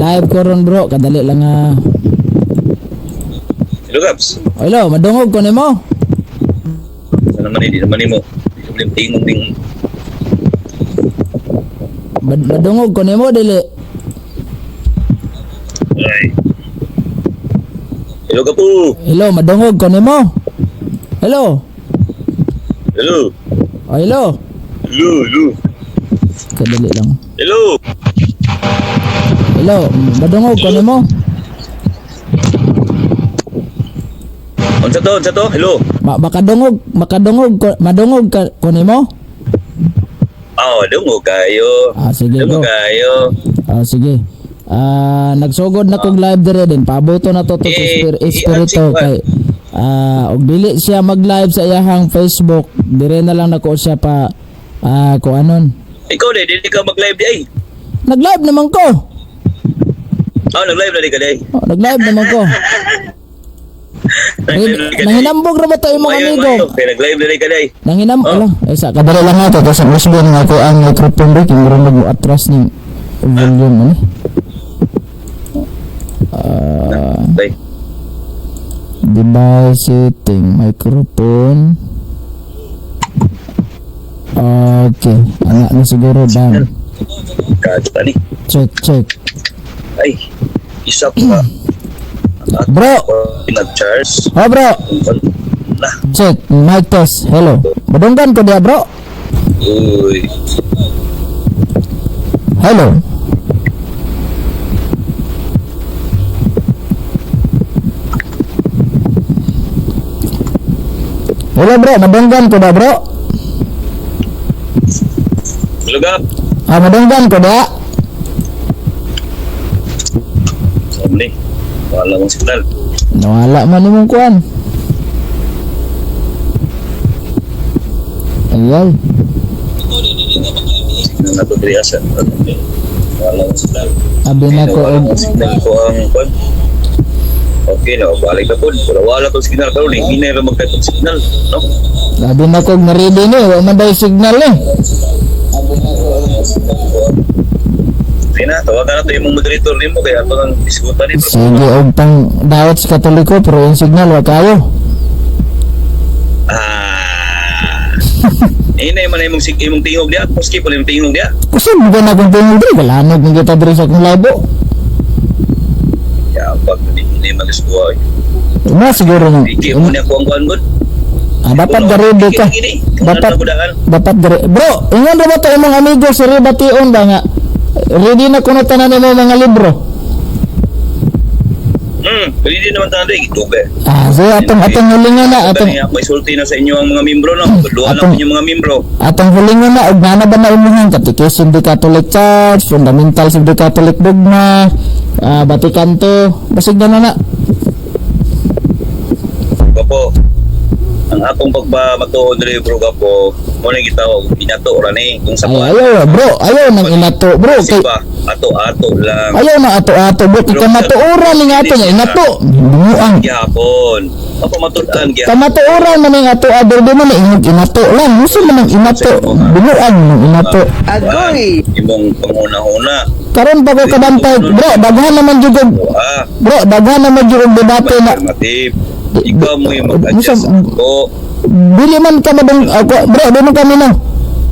Live ko ron bro, kadali lang nga. Hello, Gaps. Hello, madungog ko nimo. Ano naman hindi naman mo. Hindi naman tingong. Madungog ko nimo dili. Ay. Hello, Gapo. Hello, madungog ko nimo. Hello. Hello. Oh, hello. Hello, hello. Kadali lang. Hello. Hello, madungog ko nimo. Unsa to? Hello. Makadungog ko, madungog ka ko nimo. Dungo kayo. Sige Dungo bro. kayo. Sige. Nagsugod na kog live dire din. Pabuto na to to espiritu kay og dili siya mag-live sa iyahang Facebook. Dire na lang nako siya pa ko anon. Ikaw dili ka mag-live di ay. Nag-live naman ko. Nag-live na di ka di. Nag-live naman ko. Nanginambog ra ba tayo mga amigo? Nag-live na di ka di. Lang. Sa kadali lang ato kasi mas bien nga ko ang microphone rig yung mo atras ni volume ni. Device setting microphone. Okay, anak na siguro down. Tadi. Check. Ay, isa pa. Bro. Pinag-charge. Bro. Nah. Check, mic test. Hello. Badunggan ko dia, bro. Uy. Hello. Hello bro, madunggan ko da bro. Hello, Gap. Madunggan ko da. Sabi ni. Wala mong signal. Nawala man imong kuan. Ayay. Signal na to diri asa. Wala mong signal. Abi na ko Wala mong signal ko ang kuan. Okay na, balik na po. Wala tong signal karon ni. Hinay ra magkatong signal, no? Abi na ko na-ready ni, wa man day signal eh. Sina, tawagan na to yung moderator nimo kaya ito ang diskutan nito. Sige, og pang dawat sa Katoliko pero yung signal wa kayo. Hinay man imong tingog dia, puski pa imong tingog dia. Kasi mo na kung tingog diri, kalanog ng kita diri sa kong labo. Ya, pag hindi mag-iskuha. Uma siguro na. Iki mo niya kuang-kuan good. Dapat garibe ka. Dapat garibe. Bro, ingon ba to imong amigo si Ribation ba nga? Ready na kuno tanan mo mga libro. Ready naman tanan dai gitube. So atong hulingon na atong may sulti na sa inyo ang mga membro no. Duha na inyong mga membro. Atong hulingon na og nana ba na imuhang Catechism di Catholic Church, Fundamentals of the Catholic Dogma, Vatican II, basig na. Gapo. Ang atong pagmatuod diri bro Gapo, mo ni gitawag pinato ra ni kung sa ayaw bro, ayaw nang inato bro kay ato lang. Ayaw na ato bro kay kamatuoran ning ato nya inato. Bunguan. Gyapon. Apa matudan gyapon. Kamatuoran man ning ato ador di man inato lang. Musa man ang inato. Bunguan ng inato. Agoy. Imong panguna-una. Karon pa ko kabantay bro, daghan naman jud bro, daghan naman jud debate na. Ikaw mo yung mag-adjust ko. Dili man ka madong bro, di man kami no.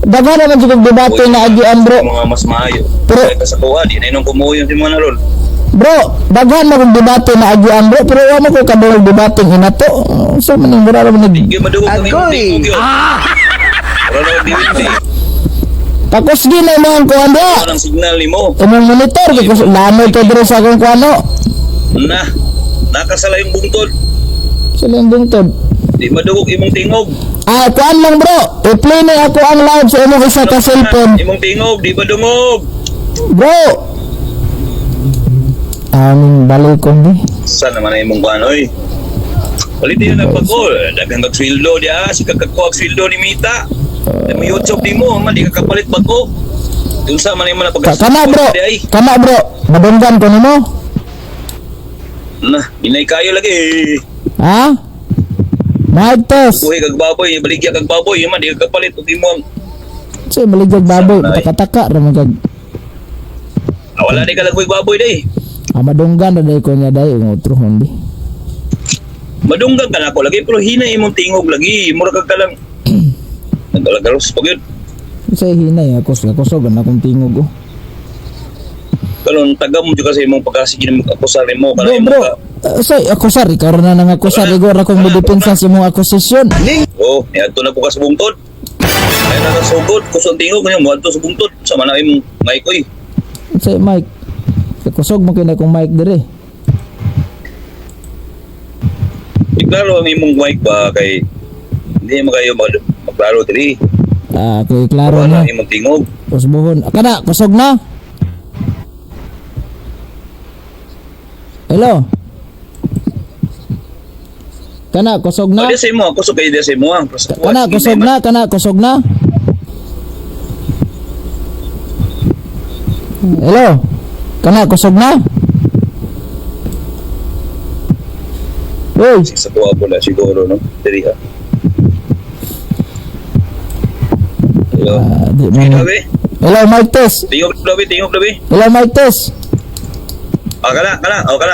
Daghan naman jud debate na agian bro. Mga mas maayo. Pero sa kuha di na inong kumuyo si mga naron. Bro, daghan na kong debate na agian bro, pero wala ko kadulog debate inato. So man ning mura man Di madugog ang imong tingog. Wala na di. Tapos gina mo ang kuan dia. Ang signal nimo. Imong monitor kay kus lamay kay diri sa akong kuano. Nakasala yung bungtod. Sila yung bungtod. Di madugog imong tingog. Kuan lang bro. I-play na ako ang live sa imong isa ka cellphone. Imong tingog, di ba dungog? Bro. Aming balikon di. Saan naman na imong kuan oy? Palitin na pag-call. Daghang kag-sweldo dia. Si kagkakuha sweldo ni Mita. May YouTube di mo. Man, di ka kapalit ba ko? Yung sa man yung mga Kana bro. Madunggan ko nimo. Inay kayo lagi. Ha? Mic test. Buhay kag baboy. Baligya kag baboy. Yung man, di ka kapalit. Di mo. Say baligyag baboy. Taka-taka. Ramagag. Wala di ka lagboy baboy day. Madunggan na dahil ko niya dahil yung utro hindi. Madunggan ka na ako lagi, pero hinay imong tingog lagi. Mura ka lang. Naggalagaros pag yun. Kasi hinay ako sa kusog na akong tingog oh. Karon taga mo juga sa imong pagkasige mo akusar mo Bro, kana bro. Say, akusar, ikaw rin na nang akusar. Igor akong mudepensa sa imong akusasyon. Oh, niadto na po ka sa bungtod. Ay na sugod kusog tingog niya mo adto sa bungtod sama na imong mic oy. Say, Mike. Kusog mo kina kong mic dire. Iklaro ang imong mic ba kay hindi mo kayo maglaro diri. Kay klaro Ano na. ang imong tingog? Kusbuhon. Kana, kusog na. Hello. Kana, kusog na. Di sa imo, kusog kay di sa imo ang. Kana, kusog na. Kana, kusog na. Hello. Kana, kusog na. Uy. Sa tuwa po na siguro no. Diri ha. Hello. Di mo. Labi. Hello, Mike Tess. Tingog labi. Hello, Mike Tess. Kana.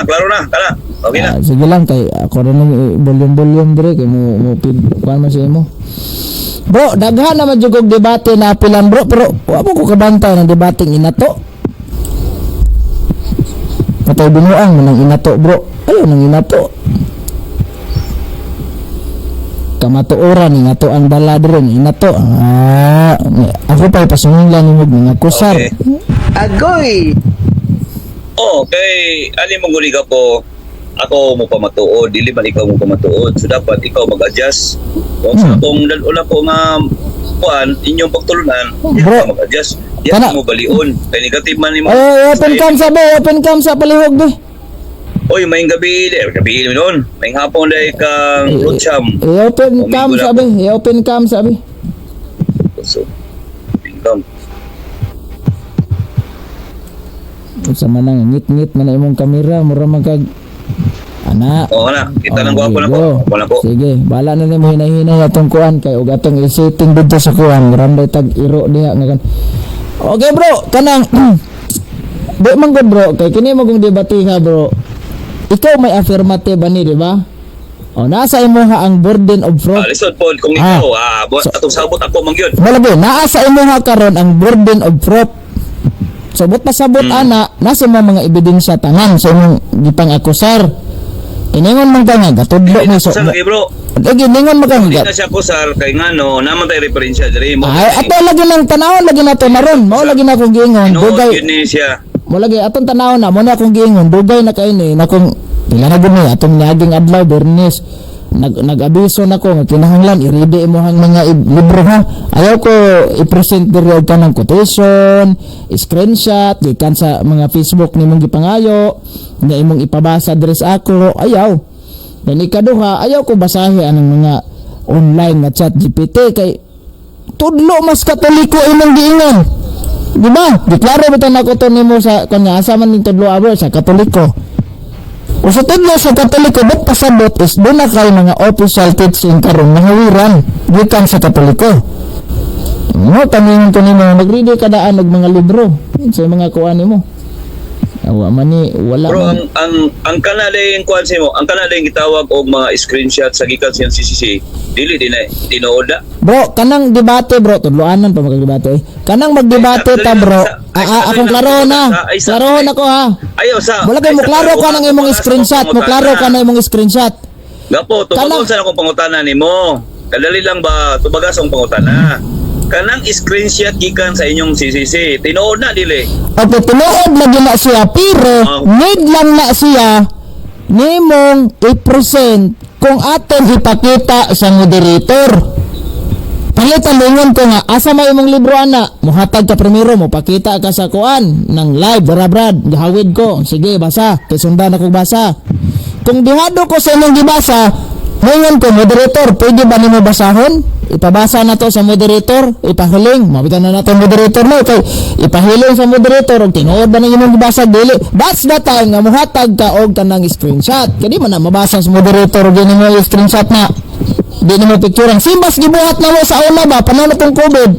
Klaro na. Kana. Okay na. Sige lang kay ako rin ng volume dire kay mo kuan man sa imo. Bro, daghan naman jud og debate na apilan bro, pero wa mo ko kabantay ng debating inato. Patay binuang mo ng inato bro. Ayaw ng inato. Kamatuoran inato ang bala ron inato. Ako pa pasunglan nimog mga kusar. Okay. Agoy! Oh, kay ali mong guliga po. Ako mo pamatuod, dili man ikaw mo pamatuod. So dapat ikaw mag-adjust. Kung sa akong dalo ko nga kuan inyong pagtulunan, Bro. mag-adjust. Di Kana- mo balion. Kay negative man nimo. Ay, open cam sa palihog be. Oy, maing gabi noon. Maing hapon dai kang Rocham. Open cam sabi, open cam sabi. So, income. Sa manang ngit-ngit man na imong kamera, mura magkag ana. Oo na, kita nang gwapo na go. ko. Wala ko. Sige, bala na nimo hinay-hinay atong kuan kay ug atong i-setting dito sa kuan, ramday tag iro diha nga kan. Okay bro, kanang di man gud bro, kay kini mo kung debatiha bro. Ikaw may affirmative ani, di ba? O nasa imuha ang burden of proof. Lisod po kung ikaw atong sabot ako man gyud. Malagi, naa sa imuha karon ang burden of proof. Sabot pasabot ana, nasa mga ebidensya tanan sa imong gipang akusar. Iningon man ka nga, gatudlo mo so. Sa lagi bro. Lagi, iningon man ka Hindi nga. na siya kusar kay ngano naman tay referensya diri mo. Ay, ato lagi ng tanawon, lagi na to maron. Mao lagi na akong giingon. No, Dugay, yun ni siya. mo lagi, atong tanawon na, mo na akong giingon. Dugay na kayo ni, na kung, pila na gano'n, atong naging adlaw, Bernes. Nag-abiso na ko, nga kinahanglan, i-ready mo hang mga libro ha. Ayaw ko i-present period ka ng quotation, screenshot, gikan sa mga Facebook ni mong gipangayo, nga imong ipabasa dres ako, ayaw. Dan ikaduha, ayaw ko basahi anong mga online nga chat GPT kay tudlo mas katoliko imong giingon. Di ba? Deklaro bitaw nako to nimo sa kanya asa man ning tudlo abro sa katoliko. O sa tudlo sa katoliko ba't pasabot is doon na kayo mga official teaching karon nangawiran gikan sa katoliko. No, taningin ko nimo mag-read ka daan og mga libro sa mga kuan nimo. Awa man ni wala Bro, man. ang kanadeng kuan mo, ang kanadeng gitawag og mga screenshot sa gikan sa CCC. Dili din ay tinooda. Bro, kanang debate bro, tudloanan pa magdebate. Kanang magdebate ta bro. Akong klaro na. Klaro na ko ha. Ayaw sa. Wala kay mo klaro ka nang imong screenshot, mo klaro ka na imong screenshot. Gapo, tubagon sa akong pangutana nimo. Kadali lang ba tubagas ang pangutana? Kanang screenshot gikan sa inyong CCC. Tinuod na dili. Okay, tinuod lagi na siya, pero need lang na siya nimong i-present kung aton ipakita sa moderator. Palitan ko nga, asa may imong libro ana, muhatag ka primero, mo pakita ka sa kuan ng live, Brad, gahawid ko, sige basa, kay sundan ako basa. Kung dihado ko sa imong gibasa, ngayon ko, moderator, pwede ba nimo basahon? Ipabasa na to sa moderator, ipahiling, mabitan na nato moderator na, kay ipahiling sa moderator, og tinuod ba nang imong gibasa, dili. That's the time nga muhatag ka og tanang screenshot. Kadi man na mabasa sa moderator, og mo yung screenshot na. Di na mo picturean. Simbas gibuhat na mo sa una ba, panahon itong COVID.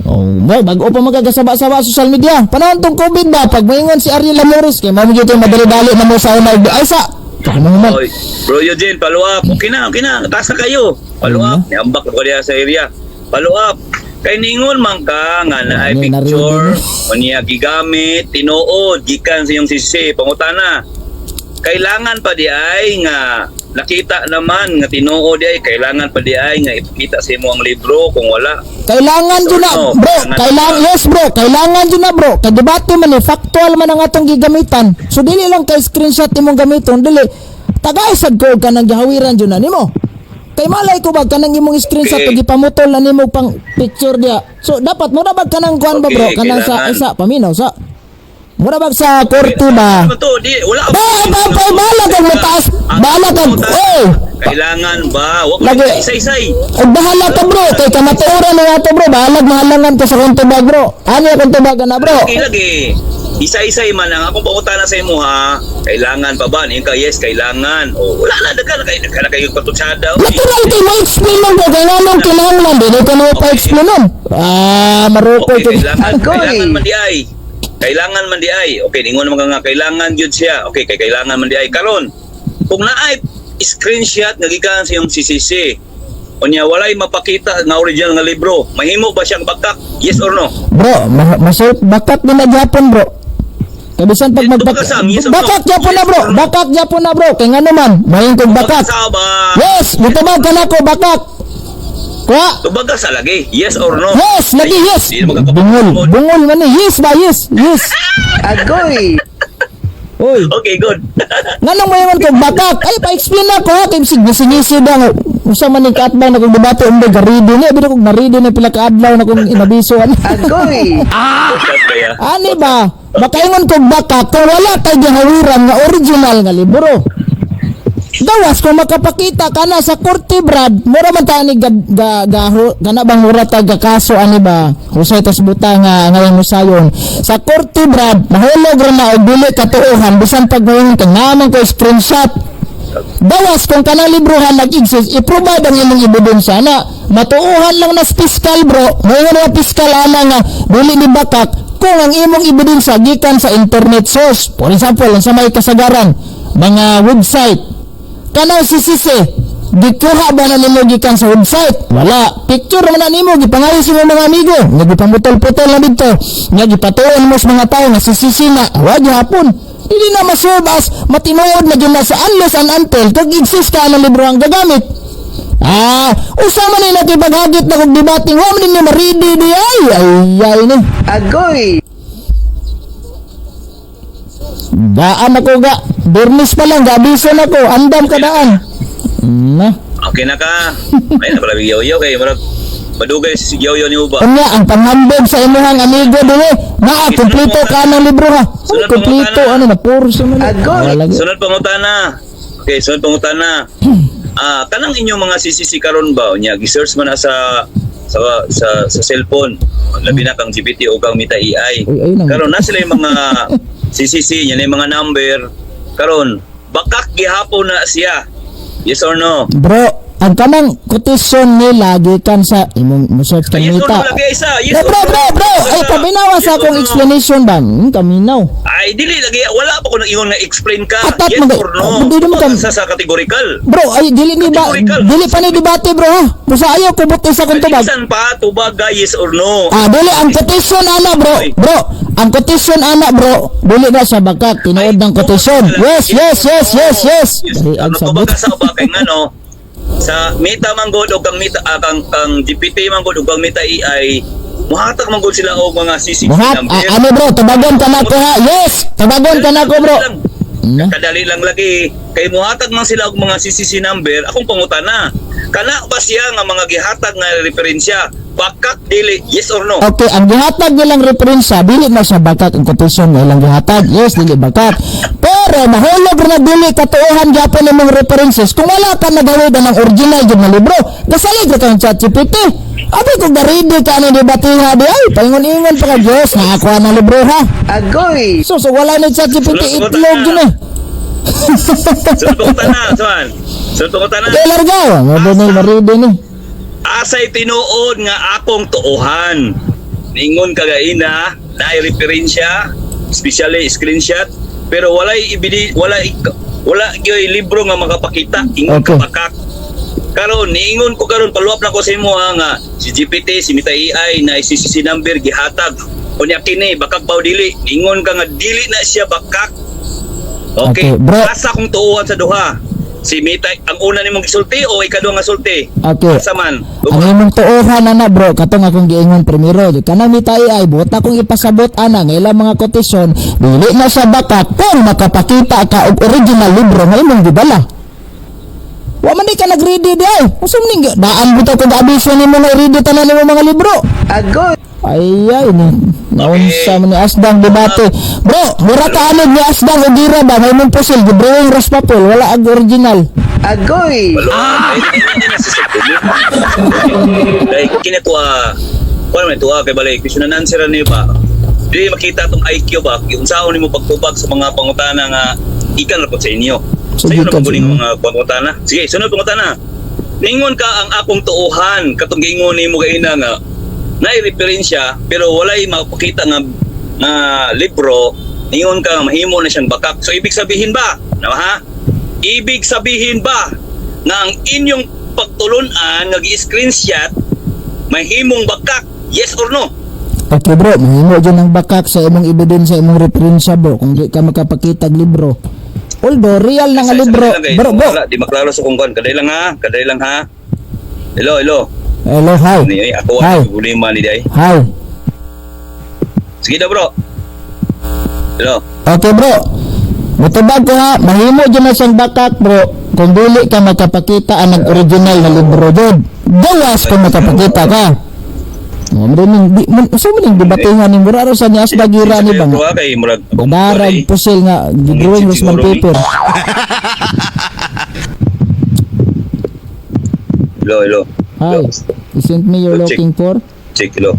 Oh, mo bago pa magagasaba-saba sa social media. Panahon tong COVID ba, pag maingon si Ariel Lamores kay mao gyud madali-dali na mo sa una ay sa. Kamo man. Oy, Bro Eugene, follow up. Okay na. Taas na kayo. Follow up. Niambak ko diya sa area. Follow up. Kay ningon man ka nga na ay Ano, picture narinig o niya gigamit, tinuod, gikan sa iyong sisi, pangutana. Kailangan pa di ay nga nakita naman nga tinuod di ay kailangan pa di ay nga ipakita sa imo ang libro kung wala. Kailangan So, dyan na, no, bro. kailangan- Yes, bro. Kailangan dyan na, bro. Kay debate man eh. Factual man ang atong gigamitan. So, dili lang kay screenshot imong gamiton. Dili. Tagay-sad ko ka nang gihawiran dyan na nimo. Kay malay ko ba ka nang imong screenshot Okay. pag ipamutol na nimo pang picture dia. So, dapat mo na ba ka nang kuhan ba, bro? Okay, Kanang sa kailangan. isa, paminaw sa. Mo na ba sa korte ba? Ano to? Di, wala Bahala kang mataas. Bahala kang, oh! Kailangan ba? Wag Lagi. mo isa-isay. Ay, bahala ka, bro. Kay kamaturan na ato, bro. Bahalag mahalangan ka sa kontubag, bro. Ano yung kontubagan na, bro? Lagi. Isa-isay man ang akong pangutana sa imo ha. Kailangan pa ba? Yung ka, yes, kailangan. O, wala na, dagan na kayo patutsada. Natural kay mo explain mo, bro. Kaya nang kinahanglan, din ka na pa-explain nun. Marukoy. Okay, kailangan man di ay. Kailangan man di ay. Okay, ningon naman nga kailangan yun siya. Okay, kailangan man di ay. Karon, kung naay screenshot nga gikan sa iyong CCC, o niya walay mapakita nga original nga libro, mahimo ba siyang bakak? Yes or no? Bro, masaya, bakat din na Japon, bro. Kabisan pag Tubagasam, yes or no? Bakat Japon na, bro. Bakat Japon na, bro. Kaya nga naman, mayin kong bakat. Ba? Yes, gitubag ka na ko, bakat. Kuha. Tubaga sa lagi. Yes or no? Yes, lagi yes. Di na magkakapagod. Bungol man eh. Yes ba, yes. Agoy! Oy. Okay, good. Nganong mayon ko bakat? Ay pa-explain na ko ha kay sinisi daw. Usa man ni kaatbang na kong debate umbe garidi ni bitaw kog naridi na pila ka adlaw na kong inabisuan. Agoy! Kaya, Ani ba? Baka ingon kog bakat kung wala tay gihawiran nga original nga libro. Gawas kung makapakita ka na sa korte, Brad, mura man ta ni kana bang mura ta kaso ani ba? Usay tas buta nga ngayon musayon. Sa korte, Brad, mahulog ra na og dili katuohan bisan pag mayon kang naman ko screenshot. Gawas kung kanang librohan nag-exist, i-provide ang imong ebidensya na matuohan lang na fiscal, bro. Ngayon nga fiscal ana nga dili ni bakak kung ang imong ebidensya gikan sa internet source. For example, sa may kasagaran, mga website kanang CCC, gikuha ba na nimo gikan sa website? Wala. Picture man na nimo gipangayo sa imong mga amigo. Nga gipamutol-putol na dito. Nga gipatuon mo sa mga tao na CCC na wa gihapon. Dili na ma-serve as matinuod na gyud na sa unless and until kag exist ka ng libro ang gagamit. Usama na natin paghagit na kong debating. Wa man ninyo maridi di ay ni. Agoy! Daan ako ga. Bernis pa lang, gabiso na ko. Andam ka daan. Na. okay na ka. Ay, na pala yoyo kay marag madugay si yoyo ni uba. Kanya, ang panghambog sa imuhang amigo dili. Naa, kumplito ka ng libro ha. Sunod Kumplito, pangutana. ano na, puro sa mga. Agoy! Sunod pangutana. Okay, sunod pangutana. Kanang inyong mga CCC karon ba nya gi-search man na sa cellphone. Labi na kang GPT o kang Meta AI. Uy, ayun na. Karon na sila yung mga CCC, yan yung mga number. Karon, bakak gihapon na siya. Yes or no? Bro, ang kanang quotation nila gikan sa imong mo-search ka Yes or no nita. lagi isa. Yes Bro, bro. Ay, paminawa sa Yes or akong no? explanation ba? Kaminaw. Ay, dili lagi. Wala pa ko nang ingon nga explain ka. Atat Yes mo ba- or no? Hindi naman ka- Sa categorical. Bro, ay dili ni ba Categorical. dili pa ni debate, bro ha. Busa ayaw ko buti sa kung tubag. Alisan pa, tubaga, yes or no? Dili ang quotation ana, bro. Bro, ang quotation ana, bro. Dili na sa bakat tinuod ng quotation. Yes. Dali Ano ang ko sabot. baga sa bakay nga no? Sa Meta manggod o kang Meta kang GPT manggod o kang Meta AI, muhatag manggod sila og mga CCC Buhat, number. ano bro, tubagon ka na ko ha. Yes, tubagon ka na ko, bro. Na? Kadali lang lagi kay muhatag man sila og mga CCC number. Akong pangutana, kana ba siya nga mga gihatag nga referensya? Bakak dili, yes or no? Okay, ang gihatag nilang referensya, dili na siya bakat ang quotation nilang gihatag. Yes, dili bakat. Pero mahulog na dili katuohan gyapon imong references kung wala ka nagawid ng original gyud na libro. Gasalig ka ng ChatGPT. Abi kung daridi ka na debatiha di ay paingon-ingon pa ka Diyos na ako ang libro ha. Agoy! So wala ni ChatGPT itlog yun eh. Sunod pangutana, Swan. Sunod pangutana. Kaya largaw, maridi ni. Asay tinuod nga akong tuohan. ningon ka gaina na referensya, especially screenshot, pero wala gyud libro nga makapakita ingon Okay. ka bakak. Karon niingon ko karon paluap na ko sa imo nga si GPT, si Meta AI na ICCC number gihatag. Unya kini bakak baw dili. Ingon ka nga dili na siya bakak. Okay, Okay, bro. asa kong tuuhan sa duha. Si Meta ang una nimong gisulti o ikaduha nga sulti? Okay. Asa man? Ang imong tuohan ana bro, katong akong giingon primero, di kana mi tayo ay buta kong ipasabot ana nga ilang mga kotisyon, dili na siya bakak kung makapakita ka og original libro nga imong gidala. Wa man di ka nag-ready di ay. Usa man ning daan buta ko abiso nimo nga i-ready tanan nimo mga libro. Agoy. Ay ni. Naunsa man ni Asdang debate. Bro, mura ka anod ni Asdang og gira ba may imong pusil gidrawing ras papel wala ag original. Agoy. Like kini tuwa. Kuan man tuwa kay balay question and answer ni ba. Dili makita tong IQ ba unsaon nimo pagtubag sa mga pangutana nga ikan ra po sa inyo. Sa Sige, iyo na kan- maguling mga pangutana. Sige, sunod pangutana. Ningon ka ang akong tuuhan katong giingon nimo gaina nga naay referensya pero walay mapakita nga libro. Ningon ka nga mahimo na siyang bakak. So ibig sabihin ba? Ha? Ibig sabihin ba na ang inyong pagtulunan nga gi-screenshot mahimong bakak? Yes or no? Okay bro, mahimo dyan ang bakak sa imong ebidensya, imong referensya bro, kung di ka makapakita og libro. Although real na nga libro, bro, bro. Wala, di maklaro sa kung kuan. Kaday lang ha. Hello. Hello, hi. Ni ako Hi. ang problema ni day. Hi. Sige daw bro. Hello. Okay bro. Mutubag ko ha, mahimo dyan na siyang bakak bro, kung dili ka makapakita ang original na libro dyan. Gawas kung makapakita ka. So mo ning debatehan ni mura sa ni Asda gira ni bang. Tuwa kay murag Darag pusil nga gidrawing Rosman paper. Hello. Hi. Isn't me you're looking for? Check hello.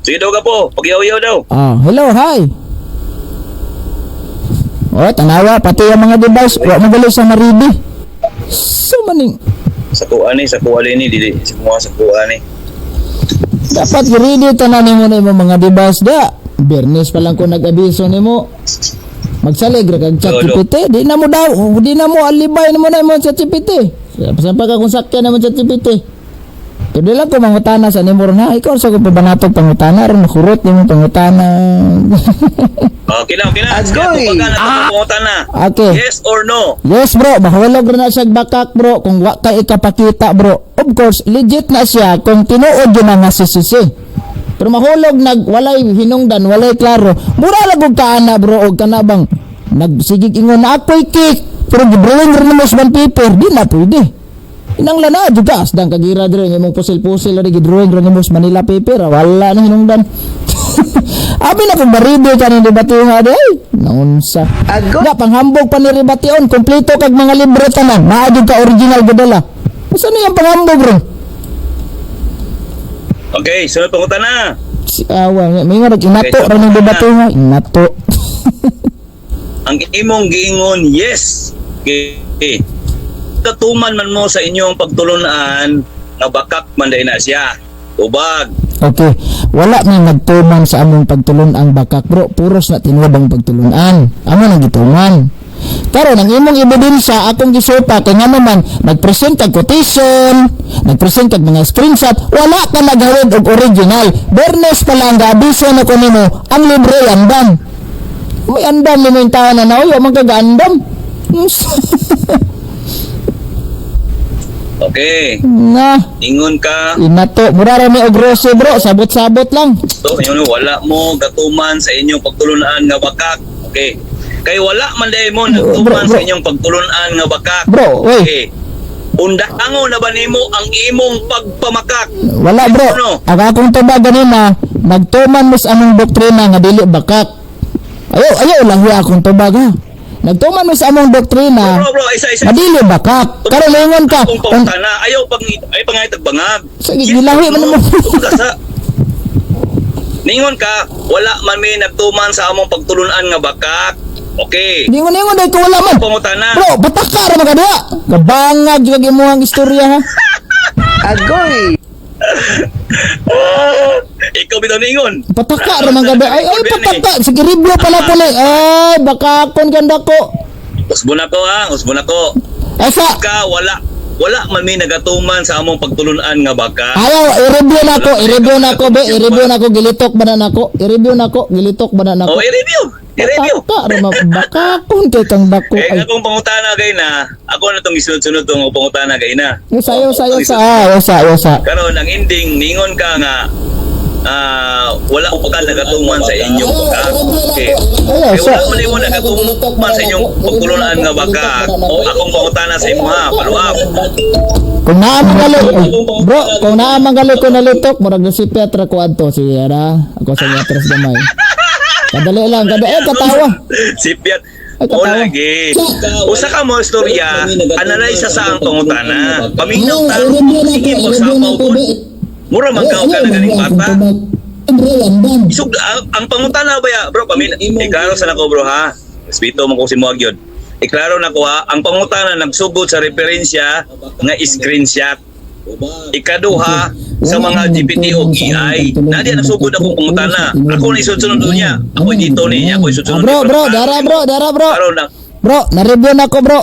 Sige daw ka po. Pagyaw-yaw daw. Hello, hi. Tanawa pati ang mga device wa magali sa maridi. So maning Sa kuan ni dili sa kuan ni. dapat i-ready tanan nimo na imong mga device da. Bernes pa lang ko nag-abiso nimo. Magsalig ra kag ChatGPT, di na mo alibay na mo na imong ChatGPT. Sampa ka kung sakyan naman ChatGPT. Pero lang ko mangutana sa nimo na, ikaw sa ko pabanatog pangutana ron makurot nimo pangutana. Okay lang. Agoy. na. Okay. Yes or no? Yes bro, mahulog rin na siya bakak bro kung wa kay ikapakita bro. Of course, legit na siya kung tinuod yun ang nasisisi. Pero mahulog walay hinungdan, walay klaro. Mura lang kung kaana bro, o kanabang nagsigig ingon na ako'y cake. Pero gibrawing rin mo sa paper, di na pwede. Inang lana, juga asdang kagira rin yung pusil-pusil rin gidrawing rin mo sa Manila paper. Wala na hinungdan. Abi na kung baribe ka ng debate nga di ay naunsa. Agoy. Nga panghambog pa ni Ribateon, kompleto kag mga libre tanan, maadyo ka original gadala. Usa na yung panghambog ron? Okay, sunod pangutana. Si awa, may nga inato Okay, ron ng debate nga, inato. Ang imong giingon yes. Okay. Katuman man mo sa inyong pagtulunan nga bakak man dahil na siya. Tubag. Okay, wala may nagtuman sa among pagtulon ang bakak bro, puros na tinuod ang pagtulunan. Amo nang gituman. Karon ang imong ebidensya akong gisupa kay nga naman nagpresent kag quotation, nagpresent kag mga screenshot, wala ka naghawid og original. Bernes pa lang gaabiso na ko nimo ang libre andam. May andam nimo yung taon na nauyo man kag andam. Okay. Na, Ingon ka. inato mura ra mi og rose bro, sabot-sabot lang. So, yun, wala mo gatuman sa inyong pagtulunan nga bakak. Okay. Kay wala man dahil mo nagtuman bro. sa inyong pagtulunan nga bakak. Bro, oy. Okay. Undango na ba nimo ang imong pagpamakak? Wala bro, Ano? ang akong tubag ganina, nagtuman mo sa among doktrina nga dili bakak. Ayaw lahi akong tubag ha. Nagtuman mo sa among doktrina Bro, isa. nga dili bakak. Karon lingon ka. Kung pangutana, ayaw pangitag bangag. Sige, gilahi man mo. Ningon ka, wala man may nagtuman sa among pagtulunan nga bakak. Okay. Lingon dai ko wala man. Pangutana. Bro, bataka ra magadiya. Kabangag jud kag imong istorya ha. Agoy. Ikaw bitaw ningon. Pataka ramang ganda. Ay, pataka. Sige, review pala po na. Ay, baka akong ganda ko. Usbon ako ha, usbon ako. Asa? Ka, wala man may nagatuman sa among pagtulunan nga baka. Ayaw, i-review na ko, be, i-review na ko, gilitok ba na nako, i-review na ko, gilitok ba na nako. Oh, i-review. Pataka ramang baka akong kay kang dako. Eh, Ay, akong pangutana gay na, ako na tong isunod-sunod tong pangutana gay na. sayo sa. Karon ang ending ningon ka nga wala ko pagka nagatuman sa inyong baka. Okay. Eh, wala man mo nagatuman sa inyong pagtulunan nga baka. O akong pangutana sa imo ha, follow up. Kung kung naamanggali ko nalitok, murag na si Petra ko adto si Ara, ako sa Yatras gamay. Kadali lang, katawa. Si Piat. Ay, O katawa. lagi. Usa ka mo istorya, analyze sa ang pangutana. Paminaw ta, sige mo sa po. Mura man ka na galing bata. Isog ang pangutana ba ya, bro? Iklaro sa nako bro ha. Respeto mo ko si Muagyod. Iklaro na ko ha, ang pangutana nagsugod sa referensya nga screenshot. Ikaduha sa mga GPT o AI. Nadi nagsugod akong pangutana. Ako na isunod niya. Ako dito niya, ako isunod. Bro, dara bro. Karon na. Bro, na-review na ko bro.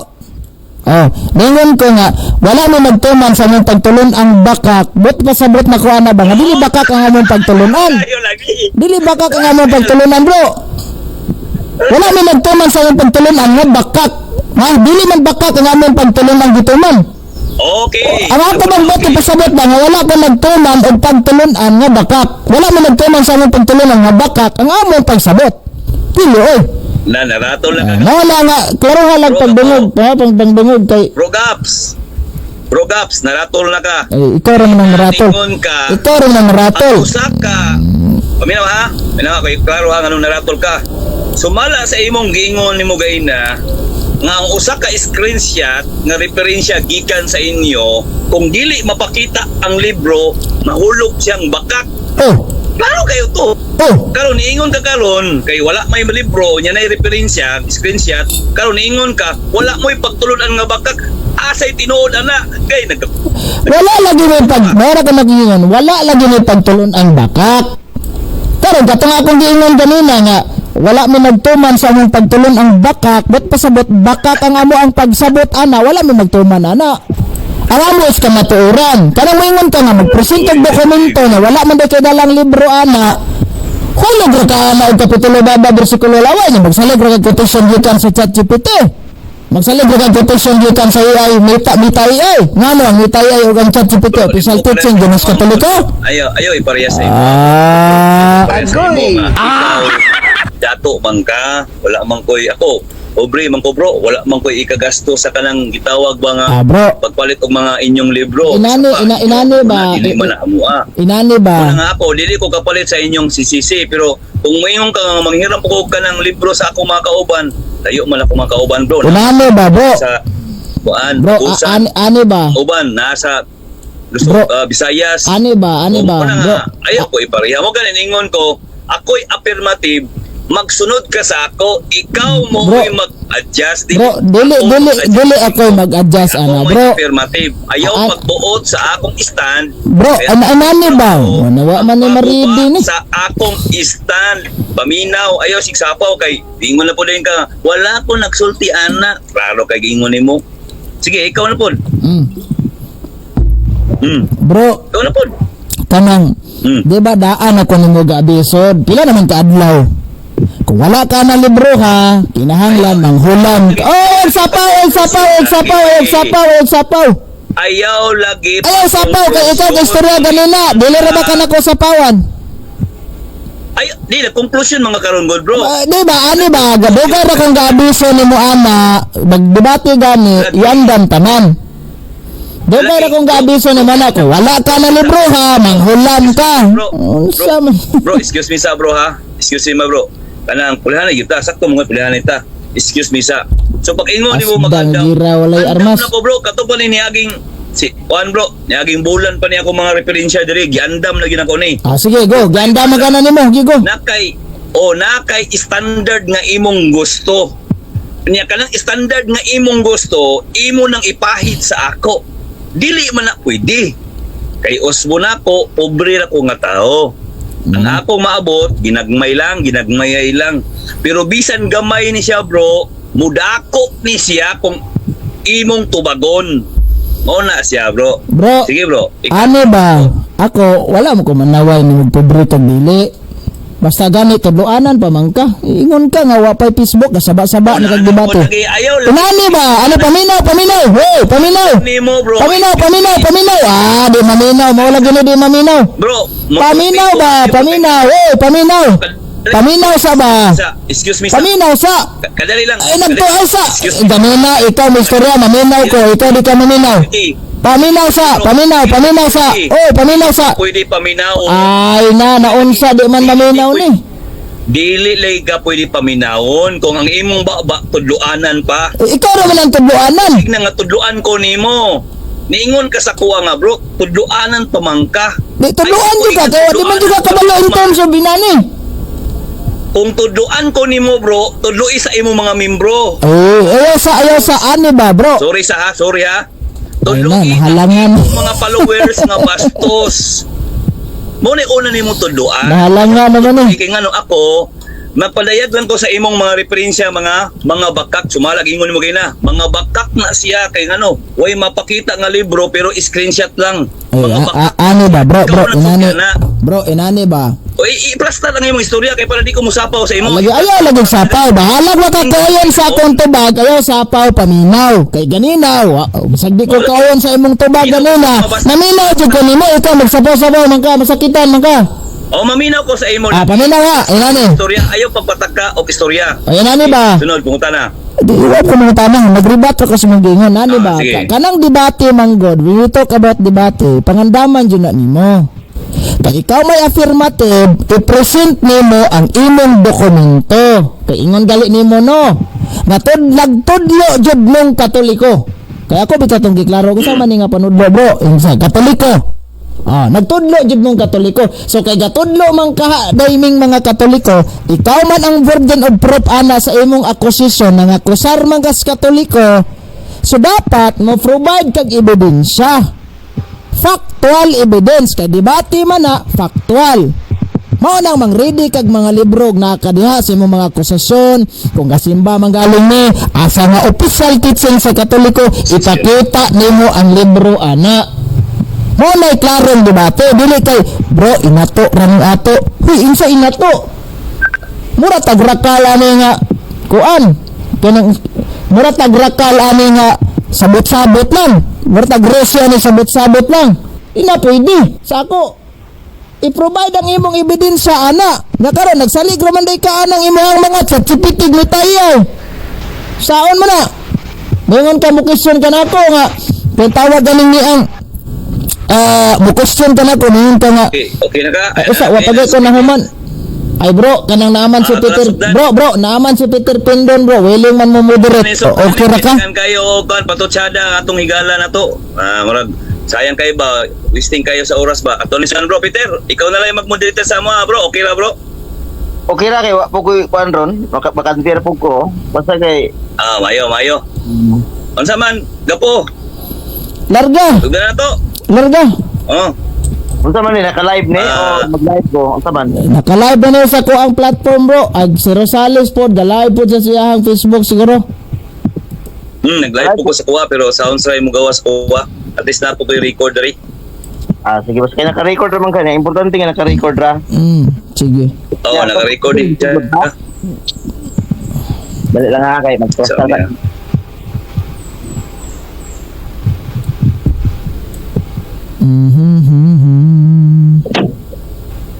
Oh, ningon ko nga, wala mo nagtuman sa mong pagtulon ang bakak. But pasabot na ko ana ba nga dili bakak ang among pagtulunan. Ayo lagi. Dili bakak ang among pagtulunan, bro. Wala mo nagtuman sa mong pagtulunan nga bakak. Ha, dili man bakak ang among pagtulunan gituman. Okay. Ang ato bang bote pasabot ba nga wala ko nagtuman og pagtulunan nga bakak. Wala mo nagtuman sa among pagtulunan nga bakak ang among pagsabot. Dili oy. Naratol lang ka. Wala nga, klaro nga lang pagdungog, pagdungog kay Bro Gaps, naratol na ka. ay, ikaw rin nang ratol. Ningon ka. Ikaw rin nang ratol. Ang usa ka. Paminaw ha? Paminaw kay klaro ha anong naratol ka. Sumala sa imong giingon nimo gayna nga ang usa ka screenshot nga referensya gikan sa inyo kung dili mapakita ang libro mahulog siyang bakak. Oh, Klaro kayo to. oh, Karon niingon ka karon kay wala may libro nya nay referensya screenshot karon niingon ka wala mo'y pagtulunan nga bakak asay tinuod ana kay wala lagi may mera ka nagingon, wala lagi may pagtulon ang bakak. Pero katong akong giingon kanina nga, wala mo nagtuman sa among pagtulon ang bakak, ba't pasabot bakak ang amo ang pagsabot ana, wala mo magtuman ana. Ang amo is kamatuoran. Kanang moingon ka nga magpresent og dokumento na wala man kay dalang libro ana. Hulog ra ka ana og kapitulo baba bersikulo lawa nya magsalig ra kag quotation gikan sa ChatGPT. Magsalig ra kag quotation gikan sa AI mita AI. Ngano ang mita AI og ang ChatGPT official teaching ginas katoliko? ayo iparehas sa imo. Parehas sa Agoy! imo nga ikaw dato man ka wala man koy ako obre man ko bro wala man koy ikagasto sa kanang gitawag ba nga Bro, pagpalit og mga inyong libro. Inani ba? Dili man na amo inani ba? Una nga ako, dili ko kapalit sa inyong CCC pero kung mayroon ka nga manghiram ko ka ng libro sa ako mga kauban, layo man ako mga kauban bro. Inani ba, bro? Sa kuan, Bro, Busan, ani ba? uban nasa Bro, Visayas. Ani ba? Una Bro? nga, ayaw ko ipareha mo ganin ingon ko, ako'y affirmative magsunod ka sa ako, ikaw mo Bro. mag-adjust. Bro, dili ako mag-adjust ana, Ako bro. affirmative. Ayaw Ah, magbuot sa akong stand. Bro, anani ba? Nawa man ni maridi ni. Sa akong stand. Paminaw. Ayaw sigsapaw kay ingon na po din ka. Wala ko nagsulti ana. Klaro kay ingon nimo. Sige, ikaw na po. Bro, Ikaw na po. kanang Mm. di ba daan ako nimo gaabisod? Pila naman ka adlaw? Kung wala ka na libro ha, kinahanglan manghulam. Oh, sapaw. Ayaw lagi. Ayaw sapaw kay ikaw kay istorya ganina. Dili ra ba ka nako sapawan? Ay, di na conclusion mga karon god bro. Di ba ani ba gadugay ra kung gaabiso nimo ana, magdebate gani, iandam tanan. Dugay ra kung gaabiso nimo ana ko, wala ka na libro ha, manghulam ka. Unsa man? Bro, excuse me sa bro ha. Excuse me bro. Kanang pulihan na kita, sakto mga pulihan ita. Excuse me sa. So pag ingon nimo Asdang magandang. gira walay armas. Na ko bro, kato pa ni niaging si Juan bro, niaging bulan pa ni ako mga referensya diri, giandam lagi nako ni. Sige go, ganda magana nimo, gigo. Nakay standard nga imong gusto. Niya kanang standard nga imong gusto, imo nang ipahid sa ako. Dili man na pwede. Kay usbo na ko, pobre na ko nga tao. Ang ako maabot, ginagmay lang. Pero bisan gamay ni siya bro, mudako ni siya kung imong tubagon. Mao na siya bro. Bro, Sige bro. ano ba? Ako, wala mo ko manaway ni magpobre kag dili. Basta gani tudloanan pa man ka. Ingon ka nga wa pay Facebook kasaba-saba na kag debate. Ayaw lang Inani ba? Ano paminaw? Hey, paminaw. ni mo bro. Paminaw. Ah, di maminaw. Mawala gini di maminaw. Bro, Paminaw ba? Paminaw. Hey, paminaw. Paminaw sa ba? Excuse me sa. Paminaw sa. Kadali lang. Ay, nagtuaw sa. Excuse me. Ganina, ikaw may istorya. Maminaw ko. Ikaw di ka maminaw. Paminaw sa. Paminaw sa. Oh, paminaw sa. Pwede paminaw. Ay naunsa di man maminaw ni. Dili lay ka pwede paminawon kung ang imong baba tudluanan pa. Ikaw naman ang tudloanan. Tignan nga tudluan ko nimo. Niingon ka sa kuha nga bro, tudluanan pa man ka. Di tudloan juga kaya di man juga kabalo in terms of binani. Kung tudluan ko nimo bro, tudloi sa imong mga membro. Oh, ayaw sa ani ba, bro? Sorry ha. Ay na, Tudloi nahalangan. ang mga followers nga bastos. Mo ni una nimo tudluan. Nahalangan naman eh. Kay ngano ako, magpadayag lang ko sa imong mga referensya mga bakak sumalag ingon mo kay na. Mga bakak na siya kay ngano, way mapakita nga libro pero screenshot lang. Ay, Mga bakak. ani ba, bro? Ikaw na Inani. sugyan na. Bro, inani ba? O i-plasta lang imong istorya kay para di ko musapaw sa imo. Ayaw lagi sapaw. Bahala mo ka kayon sa akong tubag. Ayaw sapaw, paminaw. Kay ganinaw. Bisag di ko kayon sa imong tubag ganina. Naminaw jud ko nimo. Ikaw magsapaw-sapaw man ka. Masakitan man ka. O maminaw ko sa imo. Paminaw ha. Inani. Istorya ayaw pagpataka o istorya. Ay, inani ba? Sunod punta na. Di iwat ko mga tanong. Nag-rebate ko sa mga gingon. Nani ba? Sige. Kanang debate man God. When we talk about debate, pangandaman dyan na nimo. Pag ikaw may affirmative, i-present nimo ang imong dokumento. Kay ingon gali nimo no. Nagtudlo jud mong Katoliko. Kaya ako bitatong giklaro ko sa man nga panudlo bro. Insa Katoliko. Nagtudlo jud mong Katoliko. So kay gatudlo man ka daiming mga Katoliko, ikaw man ang burden of proof ana sa imong akusasyon nga akusar man kas Katoliko. So dapat mo provide kag ebidensya. Factual evidence kay debate man na factual. Mao nang mangredy kag mga libro na kadiha sa imong mga akusasyon kung gasimba man galing ni asa nga official teaching sa Katoliko ipakita nimo ang libro ana. Mao nay klarong debate dili kay bro inato ra ni ato. Huy insa inato? Mura tagrakal ani nga kuan. Kanang mura tagrakal ani nga sabot-sabot lang. Mura tagrosya ni sabot-sabot lang. Ina pwede sa ako. I-provide ang imong ebidensya ana. Nga karon nagsalig ra man day ka anang imong mga chat-chipitig ni tayo. Saon mo na? Mingon ka mo question ka nako nga kay tawag ganing ni ang mo question ka nako mingon ka nga Okay na ka. wa pagay ko na human. Ay bro, kanang naaman si Peter. Bro, naaman si Peter Pindon bro. Willing man mo moderate. Okay ra ka? Kayo kan patutsada atong higala na to. Murag sayang kayo ba? Listing kayo sa oras ba? Ato ni san bro Peter. Ikaw na lang mag-moderate sa mo bro. Okay ra bro? Okay ra kay wa po ko kuan ron, makantir po ko. Basta kay Mayo. Unsa man? Gapo. Larga. Tugda na to. Larga. unsa man ni naka-live ni o mag-live ko unsa man? Naka-live na sa ko ang platform bro. Ag si Rosales po, da-live po sa siyahang Facebook siguro. Nag-live po ko sa kuha pero sounds try mo gawas kuha. At least na po ko yung record rin. Sige basta kay naka-record ra man kanya. Importante nga naka-record ra. Sige. Oo, naka-record din. Dali lang ha kay mag-post So, na.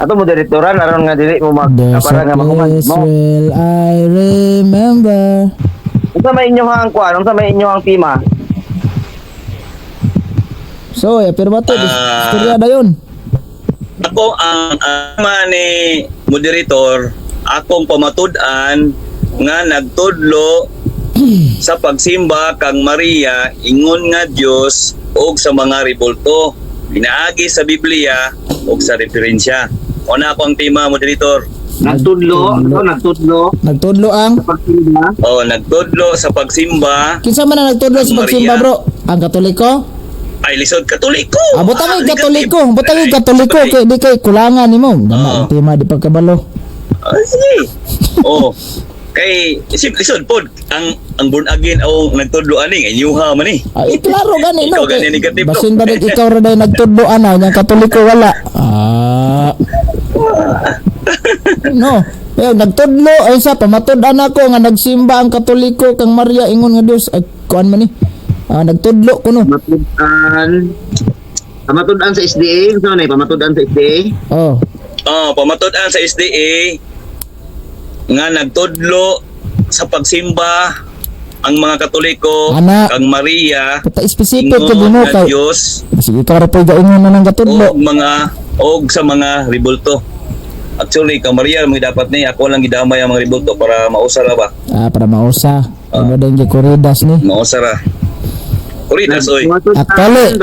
Ato moderatoran aron nga dili mo There's para nga a makuman place mo. where I remember. Unsa may inyong kuan? Unsa may inyong tema? So, pero ba to? Istorya na yun. Ako ang ama ni moderator, akong pamatud-an nga nagtudlo sa pagsimba kang Maria ingon nga Dios og sa mga ribulto. Pinaagi sa Biblia og sa referensya. Una ako ang tema moderator. Nagtudlo Nagtudlo ang pagsimba. Nagtudlo sa pagsimba. kinsa man ang nagtudlo sa Ang pagsimba Maria. bro? Ang Katoliko? Ay, lisod Katoliko. Butang katoliko kay di kay kulangan nimo. Dama tema di pagkabalo. Sige. Kay lisod pod ang born again o nagtudlo ani inyuha man ni. Klaro gani no. Ikaw gani negative, no? Basin ba ikaw ra day nagtudlo ana nya katoliko wala. No. Nagtudlo ay sa pamatud-an ako nga nagsimba ang katoliko kang Maria ingon nga Dios ay kuan man ni. Nagtudlo kuno. Pamatud-an sa SDA, so na pamatud-an sa SDA. Pamatud-an sa SDA nga nagtudlo sa pagsimba ang mga Katoliko kang Maria Pata specific ko mo kay Diyos sige ka ra po gaingon na ng katudlo og sa mga ribulto. Actually kang Maria mo dapat ni ako lang gidamay ang mga ribulto para mausa ra ba? Para mausa. Ano din gi kuridas ni? Mausa ra. Kuridas oy. Actually,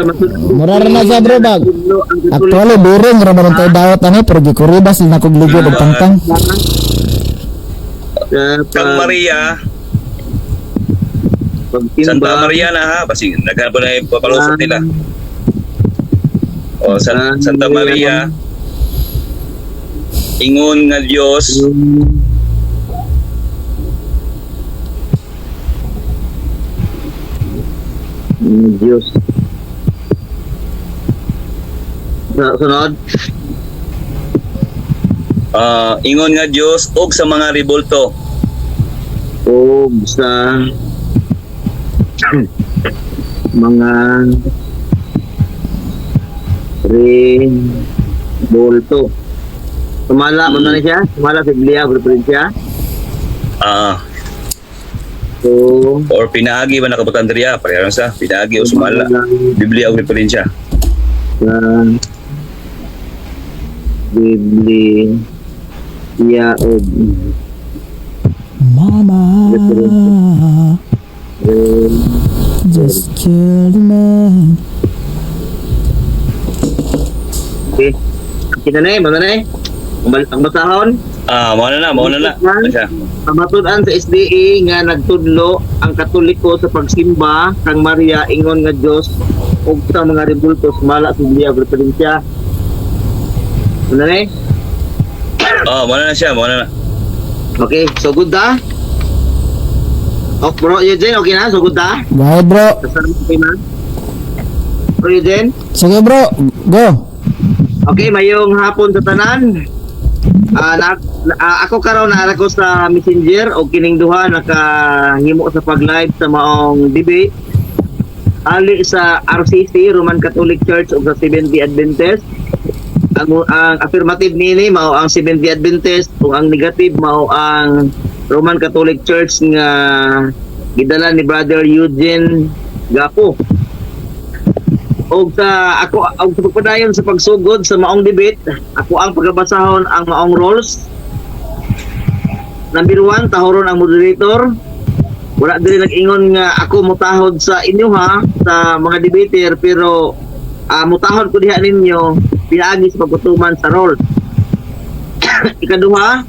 mura na siya bro bag. Actually, buring ra man tayo dawat ani pero gi kuridas na kog ligod og tangtang. Kang Maria Santa Maria na ha, basi naghanap na yung papalusot nila. Santa Maria, ingon nga Diyos, Diyos. Sunod. ingon nga Diyos, og sa mga ribulto. O sa mga bolto. Sumala mo na siya? Sumala sa Biblia, referensya? So, Or pinaagi ba nakapatandriya? Parehang sa pinaagi o sumala. Biblia o referensya. Biblia o Mama, just kill the man. Okay. Kita na ang basahon. Mauna na. Siya. Pamatud-an sa SDA nga nagtudlo ang Katoliko sa pagsimba kang Maria ingon nga Dios ug sa mga rebultos mala sa Biblia ug referensya. Ano na? Mauna na siya. Okay, so good da? Bro, Eugene, okay na? So good da? Go bro. Okay na? Bro, Eugene? Sige bro, go. Okay, mayong hapon sa tanan. Ako karon na ko sa Messenger o kining duha nakahimo sa pag-live sa maong debate ali sa RCC Roman Catholic Church o sa Seventh-day Adventist. Ang affirmative nini mao ang Seventh-day Adventist ug ang negative mao ang Roman Catholic Church nga gidala ni Brother Eugene Gapo. Og sa ako og sa pagpadayon sa pagsugod sa maong debate, ako ang pagabasahon ang maong rules. Number 1, tahoron ang moderator. Wala diri nag-ingon nga ako mutahod sa inyo ha sa mga debater pero mutahod ko diha ninyo pinaagi sa pagtutuman sa rules. Ikaduha,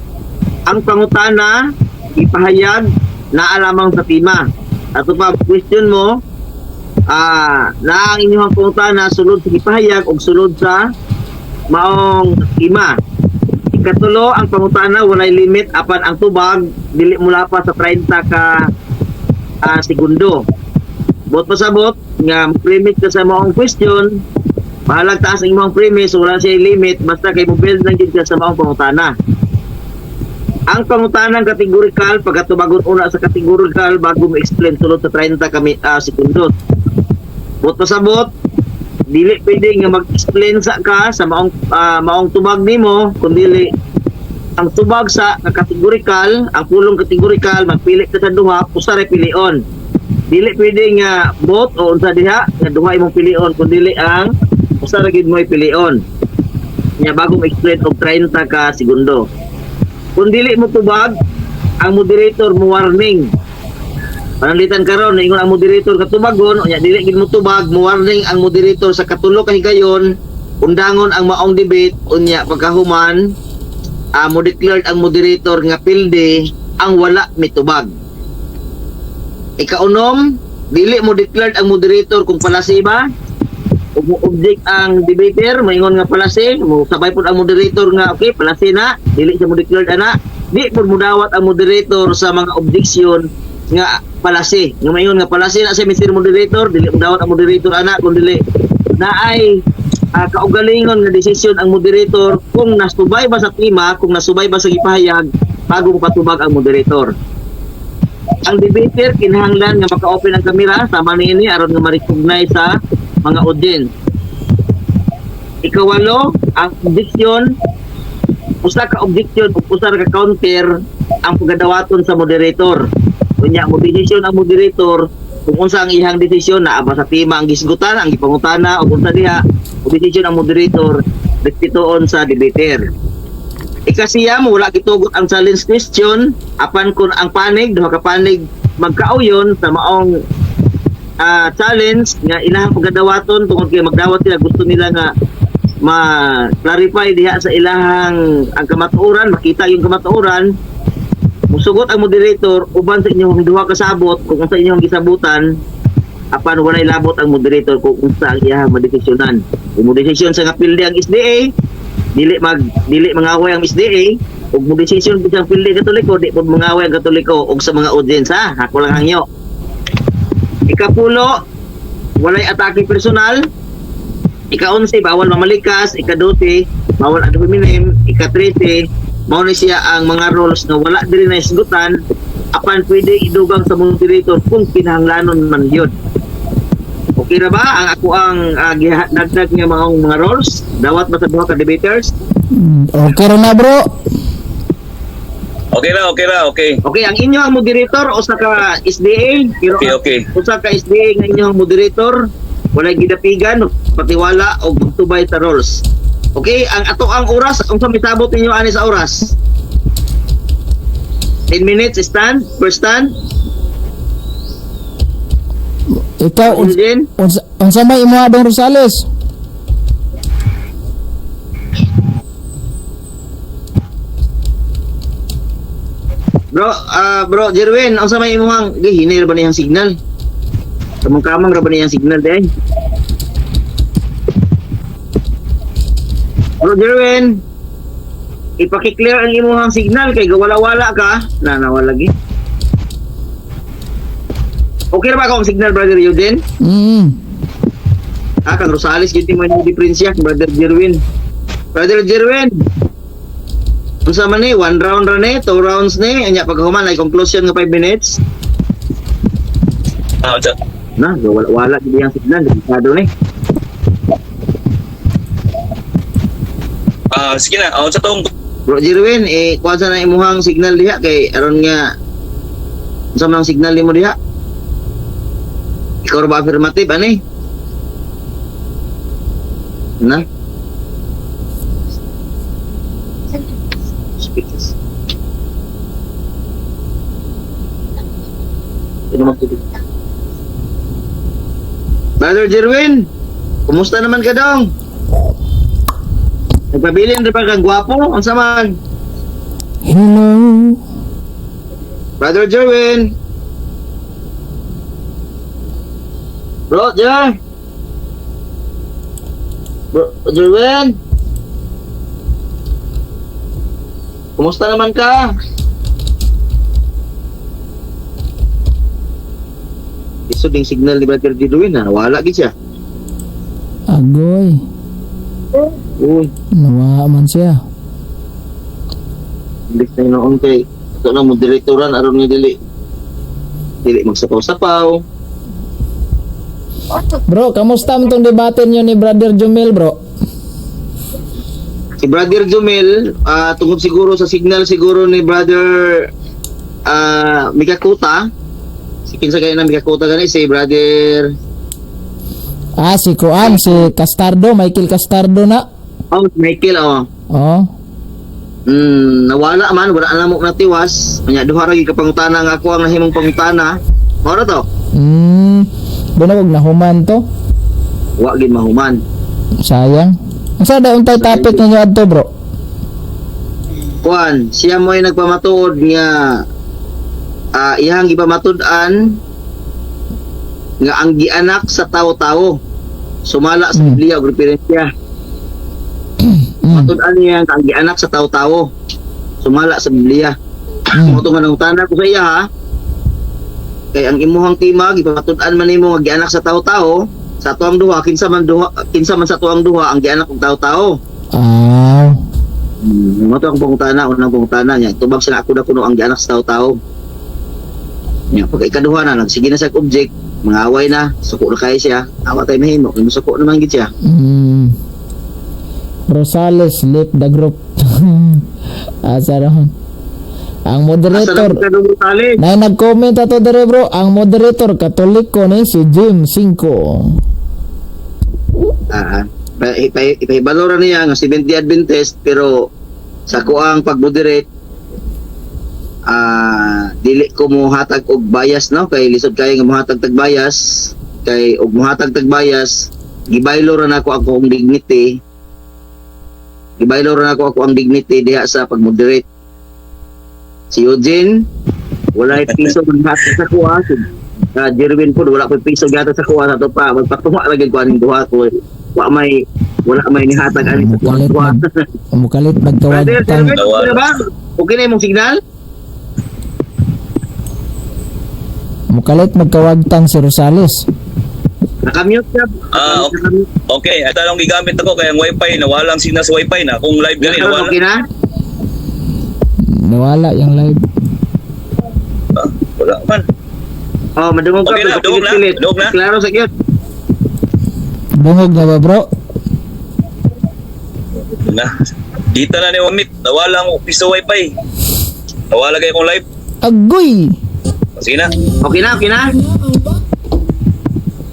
ang pangutana ipahayag naa lamang sa tema. Ato pa question mo na ang inyong pangutana sulod sa ipahayag o sulod sa maong ima. Ikatulo, ang pangutana walay limit apan ang tubag dili mula pa sa 30 ka segundo. Bot pasabot nga premise ka sa maong question, bahalag taas ang imong premise, wala siya limit basta kay mo-build lang gid ka sa maong pangutana. Ang pangutanang kategorikal pagkatubagon una sa kategorikal bago mo explain sulod sa 30 ka segundo. Bot pasabot dili pwede nga mag-explain sa ka sa maong tubag nimo kundi ang tubag sa kategorikal, ang pulong kategorikal magpili ka sa duha usa ra pilion. Dili pwede nga both o unsa diha nga duha imong pilion kundi ang usa ra gid mo pilion. Nya bago mo explain og 30 ka segundo. Kung dili mo tubag, ang moderator mo warning. Panalitan karon ingon ang moderator katubagon unya dili gid mo tubag mo warning ang moderator sa katulo ka higayon undangon ang maong debate unya pagkahuman mo declared ang moderator nga pilde ang wala mitubag. Ikaunom, dili mo declared ang moderator kung palasi ba object ang debater, moingon nga palase, mo sabay pud ang moderator nga okay, palase na, dili siya mo declared ana. Di pud mudawat ang moderator sa mga objection nga palase. Nga moingon nga palase na si Mr. Moderator, dili mudawat ang moderator ana kun dili naay kaugalingon nga desisyon ang moderator kung nasubay ba sa tema, kung nasubay ba sa gipahayag bago mo patubag ang moderator. Ang debater kinahanglan nga maka-open ang kamera sama niini aron nga ma-recognize sa mga audience. Ikawalo, ang objection, usa ka objection ug usa ka counter ang pagadawaton sa moderator. Kunya mo desisyon ang moderator kung unsa ang ihang desisyon naa ba sa tema ang gisgutan, ang gipangutana o unsa diha, o desisyon ang moderator respetuon sa debater. Ikasiya mo wala gitugot ang challenge question apan kun ang panig duha ka panig magkauyon sa maong challenge nga ilahang pagadawaton tungod kay magdawat sila gusto nila nga ma-clarify diha sa ilahang ang kamatuoran, makita yung kamatuoran, musugot ang moderator uban sa inyong duha kasabot kung unsa inyong gisabutan apan walay labot ang moderator kung unsa ang iyang madesisyonan. Kung modesisyon sa nga pilde ang SDA, dili mangaway ang SDA ug modesisyon sa pilde Katoliko, di pud mangaway ang Katoliko ug sa mga audience ha. Ako lang hangyo. Ikapulo, walay atake personal. Ika-11, bawal mamalikas. Ika-12, bawal ad hominem. Ika-13, mao ni siya ang mga rules na wala diri na isgutan apan pwede idugang sa moderator kung kinahanglanon man yun. Okay na ba ang ako ang dagdag nga mga rules? Dawat ba sa duha ka debaters? Okay ra na bro. Okay na. Okay, ang inyong moderator usa ka SDA, pero Okay. usa ka SDA nga inyong moderator walay gidapigan, patiwala o magtubay sa rules. Okay, ang ato ang oras, unsa misabot ninyo ani sa oras? 10 minutes stand, first stand. Ikaw Then, unsa may imo Adong Rosales? bro Jerwin, unsa may imong hinay ra ba niyang signal? Kamang-kamang ra ba niyang signal day? Bro Jerwin, ipaki-clear ang imong signal kay gawala-wala ka. Nawala lagi. Okay ra ba akong signal, Brother Eugene? Kang Rosales giti mo yung diferensya, Brother Jerwin. Brother Jerwin, unsa man ni, 1 round ra ni, 2 rounds ni, anya pagkahuman ay conclusion nga 5 minutes. Na, wala gid ang signal, delikado ni. Sige na. Sa tong Bro Jerwin, kuha sa na imuhang signal diha kay aron nga unsa man ang signal nimo diha? Ikaw ra ba affirmative ani? Na? Speakers. Brother Jerwin, kumusta naman ka dong? Nagpabilin rin pa kang gwapo? Ang saman? Hello. Brother Jerwin. Bro, Jer. Bro, Jerwin. Kumusta naman ka? Iso ding signal ni Brother Jerwin na wala gid siya. Agoy. Uy, Nawa man siya. imbis na noon kay ito na moderatoran aron ni dili magsapaw-sapaw. Bro, kamusta mo tong debate nyo ni Brother Jumel, bro? Si Brother Jumel, tungkol siguro sa signal siguro ni Brother Mikakuta. Si kinsa kay na Mikakuta gani si Brother Si Kuan, si Castardo, Michael Castardo na. Michael Oh. Nawala man, wala na mo natiwas. Kanya duha ra gyud ka pangutana nga ako ang nahimong pangutana. Mao ra to. Bunawag na human to. Wa gid mahuman. Sayang. Asa da untay topic ninyo adto, bro? Kuan, siya mo ay nagpamatuod nga iyang gipamatud-an nga ang gianak sa tawo-tawo. sumala sa Biblia o referensya. Matud niya ang gianak sa tawo-tawo. Sumala sa Biblia. Mo to nga nangutana ko sa iya ha. Kay ang imuhang timag ipatud-an man nimo nga gianak sa tawo-tawo, sa tuang duha kinsa man sa tuang duha ang gianak og tawo-tawo. Mo to ang pangutana, unang pangutana niya. Tubag sa ako na kuno ang gianak sa tawo-tawo. Nya pag ikaduha na nagsige na sa object, mangaway na, suko na kay siya. Awa tay mahimo, kung suko naman gid siya. Rosales left the group. Asa rahon. Ang moderator na nag-comment ato dire bro, ang moderator Katoliko ni si Jim 5. Ipahibaloran niya nga 70 Adventist pero sa kuang pag-moderate dili ko mo hatag og bias no kay lisod kay nga mohatag tag bias kay og mohatag tag bias gibaylo ra nako ako ang dignity diha sa pag-moderate. Si Eugene wala piso man hatag sa kuha. Jerwin po wala pa piso gata sa kuha sa to pa magpatunga ra gid ko aning duha ko wala may nihatag ani sa kuha. Mukalit magtawag tang. Okay na imong signal? Mukalit magkawagtang si Rosales. Nakamute ka? Okay, ito lang gigamit ako kaya ang wifi, nawalang signal sa wifi na. Kung live gani, nawala. Okay na? Nawala yung live. Wala man. Madungog ka. Okay na, madungog na. Klaro sa kiyot. Bungog na ba bro? Na. Dito na ni Wamit, nawala ang piso wifi. Nawala kayo kung live. Agoy! Sige na. Okay na?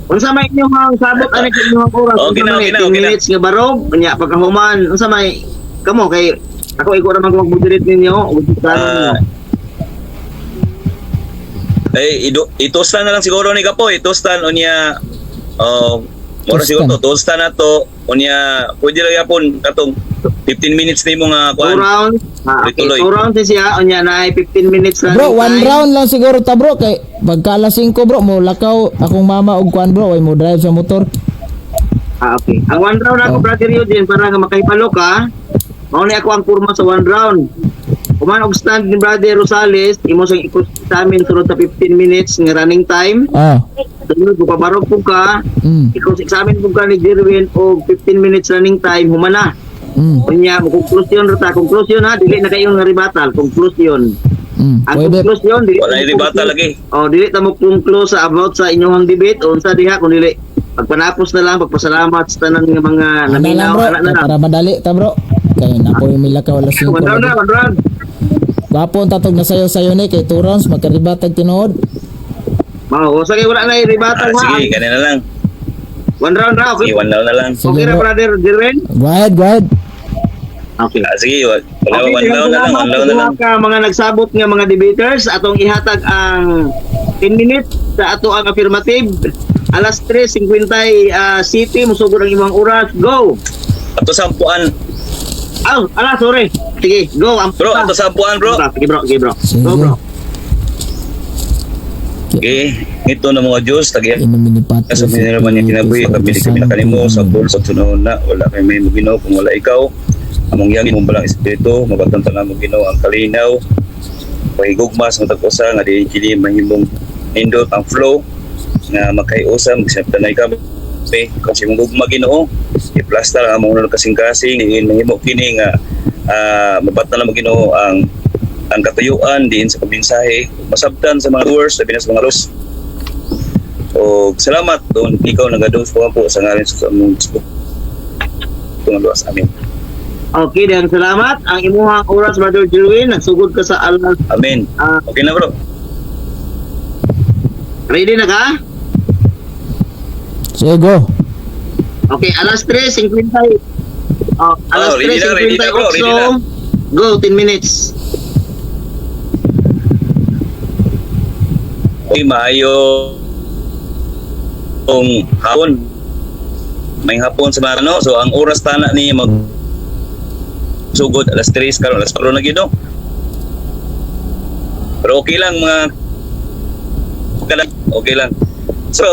Unsa may inyong sabot ani kay inyong oras? Okay na. 10 minutes nga barog, nya pagkahuman. Unsa may kamo kay ako iko ra mag-moderate ninyo ug Itostan na lang siguro ni Kapo. Itostan o niya mora siguro to. Tostan na to o niya pwede lang yapon katong 15 minutes na mo nga 2 rounds. Okay, 2 rounds siya o niya na 15 minutes lang. Bro, 1 round lang siguro ta bro kay pagka alas 5 bro mo lakaw akong mama og kuan bro way mo drive sa motor. Okay. Ang 1 round ako brother Eugene para nga makahipalo ka. Mao ni ako ang kurma sa 1 round. Kuman og stand ni brother Rosales, imo sang ikot sa amin sunod sa 15 minutes nga running time. Sunod ko pabarog po ka. Ikot sa amin po ka ni Jerwin og 15 minutes running time humana. Unya mo conclusion ra ta, conclusion ha, dili na kayong ribatal, conclusion. Ang conclusion dili wala ribatal lagi. Dili ta mo conclude sa about sa inyong debate o unsa diha kun dili pagpanapos na lang pagpasalamat sa tanan nga mga naminaw na lang. Para madali ta bro. Kay napoy mila ka wala 5. 1 round. Gapon tatog na sayo-sayo ni kay 2 rounds magkaribatag tinuod. Mao, sa kay wala na ribatal ha. Sige, ganun na lang. 1 round ra, okay. Sige, 1 round na lang. Okay na brother Jerwin? Go ahead. Okay. Sige, 1 round na lang. Ka mga nagsabot nga mga debaters atong ihatag ang 10 minutes sa ato ang affirmative. Alas 3:50 city musugod ang imong oras. Go. Ato sampuan. Sorry. Sige, go. Bro, ato sampuan, bro. Sige, bro. Sige. Go, bro. Okay, ito na mga Diyos, tagiya. Inumin ni Patrick. Sa piniraman niya kinabuhi, kami na kanimo, sa pool, sa tunahon na, wala kayo may Ginoo kung wala ikaw. Among yangin mong balang espiritu, mabatanta na mong Ginoo ang kalinaw. Pahigugmas, matagpusa, nga di kini mahimong nindot ang flow, nga makaiusa, magsinapta na ikaw. Kasi mong gugma Ginoo, i-plaster ang mga kasing-kasing, mahimong kini nga, mabata na mong Ginoo ang katuyuan diin sa pagmensahe, masabtan sa mga viewers, sabi na sa mga los. O salamat doon ikaw nagados po sa ngalan sa among tumaluwas amin. Okay, dan salamat. Ang imuhang oras brother Jerwin, nagsugod ka sa alas. Amen. Okay na bro. Ready na ka? Sige, go. Okay, alas 3:50. Alas ready na, bro. Ready na. Go, 10 minutes. Okay, maayo hapon. May hapon sa mga so ang oras tana ni mag sugod alas 3 karon alas 4 na gid no. Pero okay lang mga okay lang. So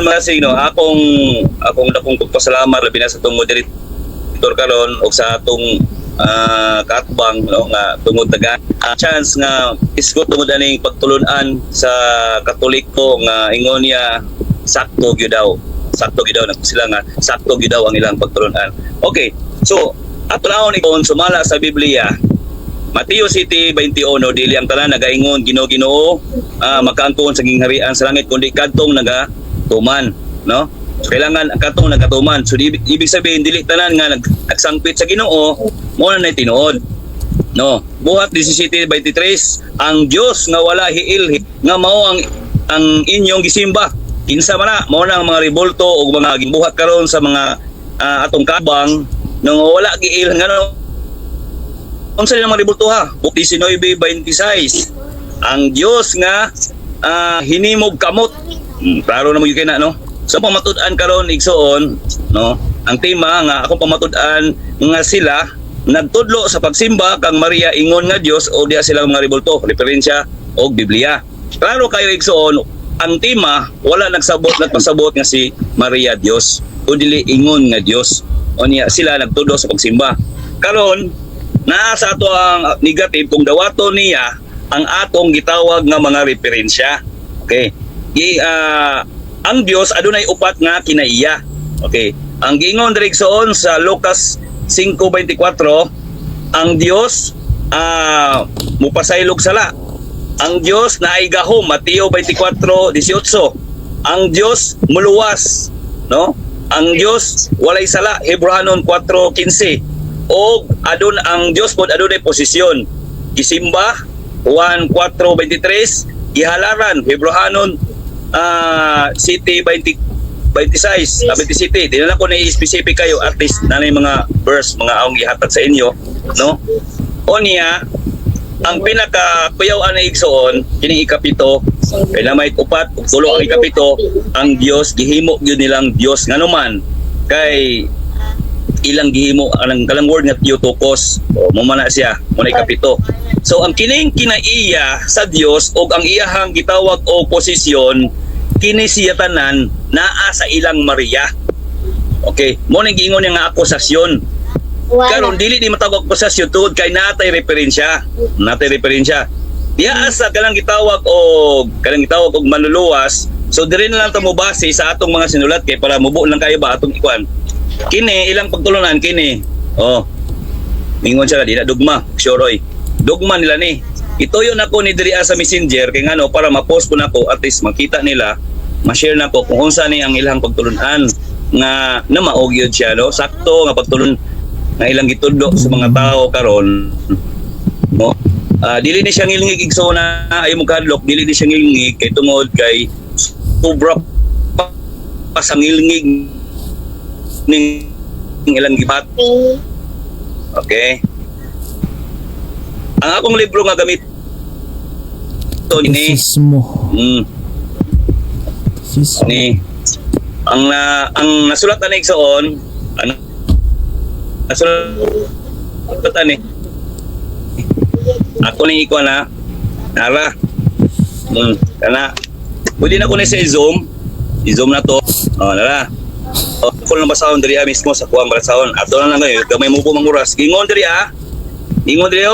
masig no, akong dakong pagpasalamat labi na sa tong moderator karon o sa atong katbang no nga tungod taga chance nga isgot tungod aning pagtulunan sa Katoliko nga ingon niya sakto gyud daw na sila nga sakto gyud daw ang ilang pagtulunan. Okay, so ato naon ikon sumala sa Biblia Mateo City 21 dili ang tanan nagaingon Ginoo makaangkon sa gingharian sa langit kundi kadtong nagatuman no. So, kailangan katong nagatuman. So ibig sabihin dili tanan nga nagsangpit sa Ginoo mo na tinuod. No. Buhat 17:23 ang Dios nga wala hiil nga mao ang inyong gisimba. Kinsa man na mao na ang mga rebolto o mga gimbuhat karon sa mga atong kabang nang wala giil nga no. Unsa nila mga rebolto ha? 19:26 ang Dios nga hinimog kamot. Klaro na mo gyud na no. So pamatud-an karon igsoon no ang tema nga akong pamatud-an nga sila nagtudlo sa pagsimba kang Maria ingon nga Dios o diya silang mga rebolto referensya og Biblia. Klaro kayo igsoon ang tema wala nagpasabot nga si Maria Dios o dili ingon nga Dios o niya sila nagtudlo sa pagsimba. Karon naa sa ato ang negative kung dawaton niya ang atong gitawag nga mga referensya. Okay. Ang Dios adunay upat nga kinaiya. Okay. Ang giingon dirigsoon sa Lucas 5:24 ang Dios mupasaylog sala. Ang Dios naay gahom Mateo 24:18. Ang Dios muluwas, no? Ang Dios walay sala Hebrehanon 4:15. O ang Dios pod adunay posisyon. Gisimba Juan 4:23, gihalaran Hebrehanon City 26 City. Di na ko na i-specific kayo at least na mga verse mga aong ihatag sa inyo no. O niya ang pinaka-kuyaw na igsoon kining ikapito kay na may upat ug tulo ang ikapito ang Dios gihimo gyud nilang Dios nganuman kay ilang gihimo ang kalang word nga Theotokos o mo man na siya mo na ikapito. So ang kining kinaiya sa Dios ug ang iyahang gitawag o posisyon kini siya tanan naa sa ilang Maria. Okay, mo ning giingon nga akusasyon. Karon dili di matawag akusasyon tungod kay natay referensya. Diya asa kalang gitawag og manluluwas. So diri na lang ta mo base sa atong mga sinulat kay para mubo lang kayo ba atong ikuan. Kini ilang pagtulunan kini. Oh. Mingon siya di na dugma, Syoroy. Dugma nila ni. Ituyo na ko ni diri sa Messenger kay ngano para ma-post ko nako at least makita nila, ma-share nako kung unsa ni ang ilang pagtulunan nga na maog yun siya no. Sakto nga pagtulon nga ilang gitudlo sa mga tao karon. No. Dili ni siya ngilngig igsona ay mo kadlok, dili ni siya ngilngig kay tungod kay sobra pasangilngig ning ilang gibat. Okay. Ang akong libro nga gamit to ni ni ang nasulat na igsoon nasulat ani ako ni iko na nara kana pwede na ko na sa i-zoom na to nara ako lang basahon diri mismo sa kuwang basahon ato na lang ngayon gamay mo po manguras ingon diri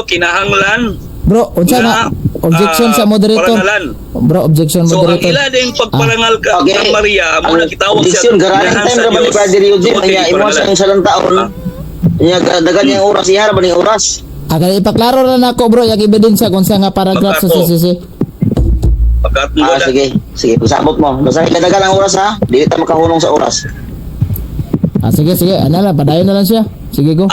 kinahanglan bro unsa na objection sa moderator parangalan. Bro objection So ang moderator ila din pagparangal ka kang Maria mo na kitawag objection garanti time ra ba ni Padre Eugene niya imo sa salang taon niya dagan niyang oras ihara ba ning oras aga ipaklaro na nako bro yung ebidensya kung sa nga paragraph sa CCC. Sige pasabot mo basta dagan ang oras ha dili ta makahunong sa oras. Sige ano lang padayon na lang siya. Sige go.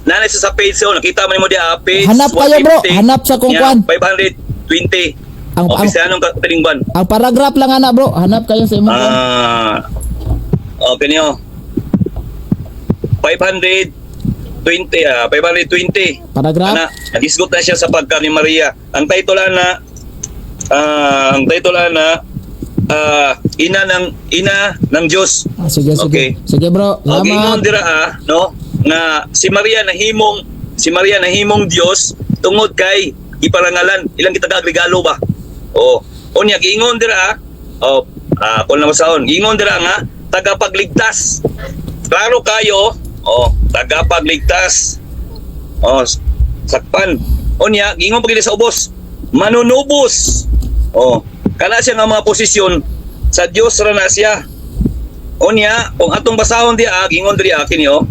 Nanay sa page so nakita mo di page. Hanap kayo bro, hanap sa kung kwan. 520. Ang anong katingban? Ang paragraph lang ana bro, hanap kayo sa imong okay niyo. 520 paragraph. Nagisgot na siya sa pagka ni Maria. Ang title ana ina ng Diyos. Sige. Okay. Sige bro. Gingon dira no nga si Maria nahimong Diyos tungod kay iparangalan ilang kita regalo ba. Unya giingon dira Kung na basahon, gingon dira nga tagapagligtas. Klaro kayo, tagapagligtas. Sakpan. Unya, gingon pagili sa ubos, manunubos. Kana siya nga mga posisyon sa Dios ra na siya. Unya, kung atong basahon diya, gingon diri akin yo,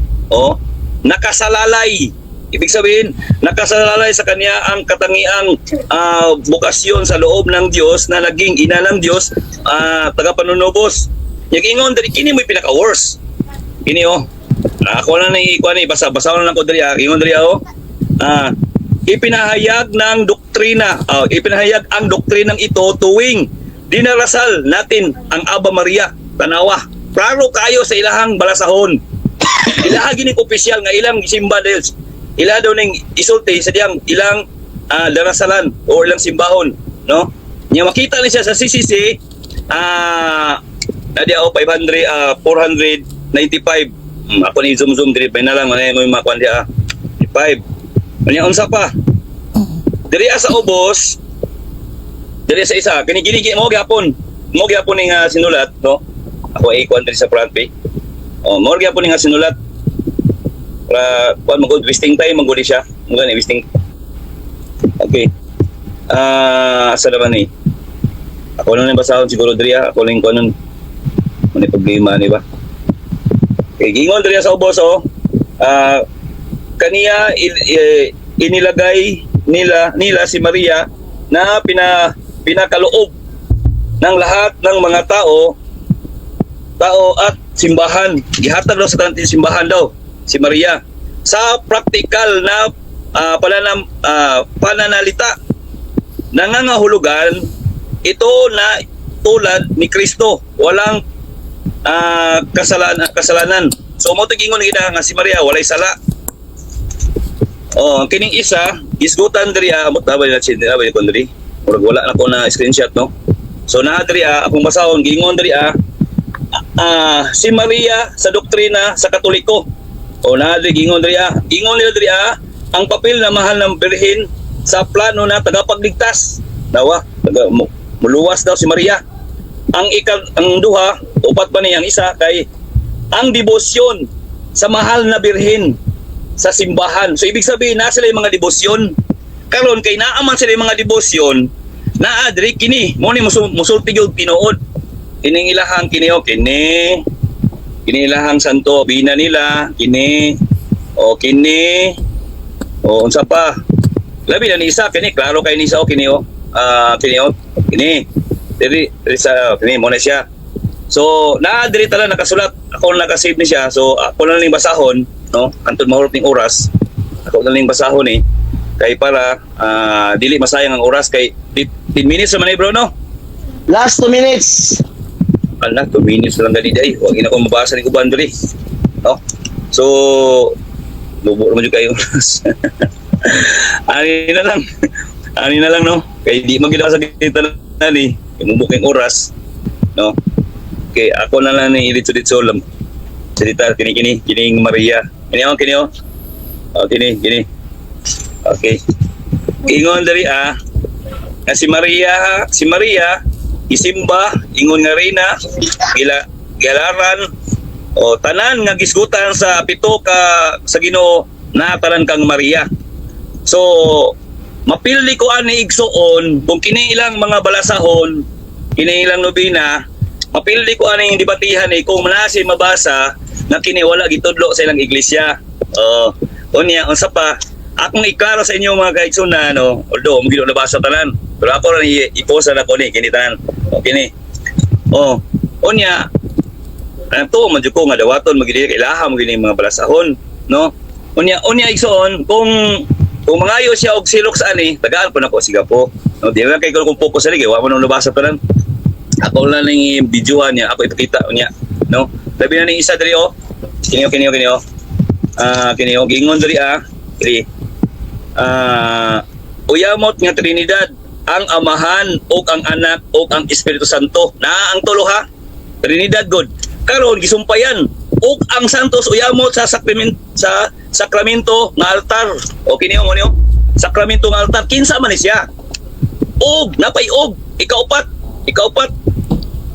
nakasalalay. Ibig sabihin, nakasalalay sa kanya ang katangiang bukasyon sa loob ng Diyos na naging ina ng Diyos, tagapanunubos. Gingon diri kini mo pinaka-worst. Kini ako na nang ikuan ni basa-basa na ko diri, gingon diri ipinahayag ng doktrina, ipinahayag ang doktrinang ito tuwing dinarasal natin ang Aba Maria. Tanawa, klaro kayo sa ilahang balasahon. Ilaha gini opisyal nga ilang simba dahil ila daw ning isulti sa diyang ilang darasalan o ilang simbahon, no? Nya makita ni siya sa CCC nadia 495. Ako ni zoom diri pa na lang mo makuan dia 5. Nya unsa pa? Diri sa ubos, diri sa isa kini mo gyapon ning sinulat, no? Ako ay kuan diri sa front page. Mo gyapon ning sinulat. Kuan magud wasting time magud siya. Mga ni wasting. Okay. Asa naman ni? Ako lang basahon siguro diri, ako lang kuan may problema ni ba? Okay, gingon diri sa ubos kaniya inilagay nila si Maria na pinakaloob ng lahat ng mga tao at simbahan. Gihatag daw sa tanang simbahan daw si Maria sa praktikal na pananalita. Nangangahulugan ito na tulad ni Kristo, walang kasalanan. So mo gingon gid nga si Maria walay sala. Kining isa isgutan diri amot tabay na siya tabay kon diri. Murag wala na ko na screenshot, no. So naa diri akong basahon gingon diri si Maria sa doktrina sa Katoliko. Naa diri gingon diri nila diri ang papel na mahal ng birhen sa plano na tagapagligtas. Nawa muluwas daw si Maria. Ang duha, upat pa niyang isa kay ang debosyon sa mahal na birhen sa simbahan. So ibig sabihin na sila yung mga debosyon. Karon kay naaman sila yung mga debosyon, naa diri kini mo ni musulti gyud tinuod. Kining ilahang kini ilahang santo bina nila kini unsa pa. Labi na ni isa kini klaro kay ni isa kini diri sa kini mo na siya. So naa diri tala nakasulat, ako naka-save ni siya. So ako na lang basahon, no? Antod mahurot ning oras. Ako na lang basahon kay para dili masayang ang oras kay 10 minutes man bro, no? Last 2 minutes. Ala, 2 minutes lang gani day. Wa gina ko mabasa ni uban diri. No? So bubo naman jud kayo oras. Ani na lang, no? Kay di magila sa kita na ni mubuk yung oras, no? Okay, ako na lang ni dito lang salita kini Maria kini okay ingon dari nga si Maria isimba ingon nga reyna gilaran tanan nga gisgutan sa pito ka sa Ginoo na tanan kang Maria. So mapildi ko ani igsuon kung kini ilang mga balasahon, kini ilang nobina, mapildi ko ani debatihan kung manasi mabasa na kini wala gitudlo sa ilang iglesia. Unya unsa pa akong iklaro sa inyo mga kaigsunan, no, although magilo nabasa tanan, pero ako ra iposa na ko ni kini tanan. Kini unya to man jud ko nga dawaton magili ilaha mo gini mga balasahon, no. Unya igsuon kung mangayo siya og silox ani, tagaan po na ko siga po. No, di man kay kung focus sa ligi, wa man nabasa tanan. Ako lang ning videohan niya, ako ipakita niya, no. Labi na ning isa diri Kini gingon diri uyamot nga Trinidad, ang Amahan ug ang Anak ug ang Espiritu Santo. Na ang tulo Trinidad God. Karon gisumpayan ug ang Santos uyamot sa sakramento nga altar. Okay niyo mo niyo? Sakramento nga altar kinsa man ni siya? Og napay og ikaupat.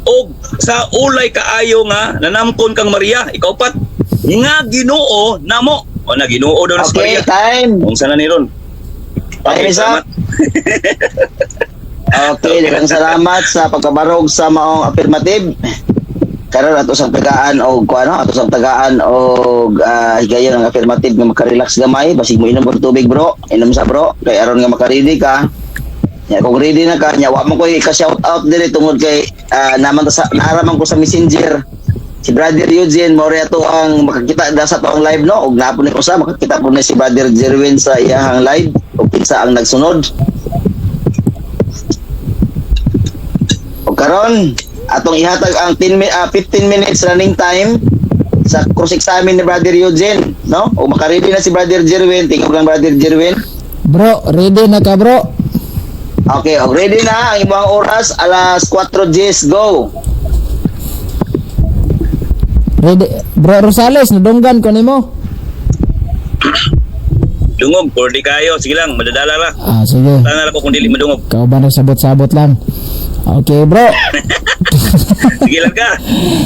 o sa ulay kaayo nga nanamkon kang Maria, ikaw pat nga Ginoo namo. O na Ginoo daw na si Okay, Maria. time. Kung sana ni ron. Time is up. salamat. Okay, daghang salamat sa pagkabarog sa maong affirmative. Karon ato sa tagaan og kuano, ato sa tagaan og higayon ang affirmative nga makarelax gamay, basig mo inom og tubig bro, inom sa bro, kay aron nga makaready ka. Ya kung ready na ka, nya wa mo koy ka-shout out diri tungod kay naman ta sa naaraman ko sa Messenger. Si Brother Eugene Moria to ang makakita da sa to ang live no, og napon ni ko sa makakita po na si Brother Jerwin sa iyang live ug kinsa ang nagsunod. O karon atong ihatag ang 15 minutes running time sa cross examine ni Brother Eugene, no? O makaready na si Brother Jerwin, tingog lang Brother Jerwin. Bro, ready na ka bro? Okay, o ready na ang imong oras alas 4 Gs, go. Ready. Bro Rosales, nadunggan ko nimo. Dungog, or di kayo. Sige lang, madadala ra. Sige. Tanala ko kung dili madungog. Kau ba nagsabot-sabot lang? Okay bro. Sige lang ka.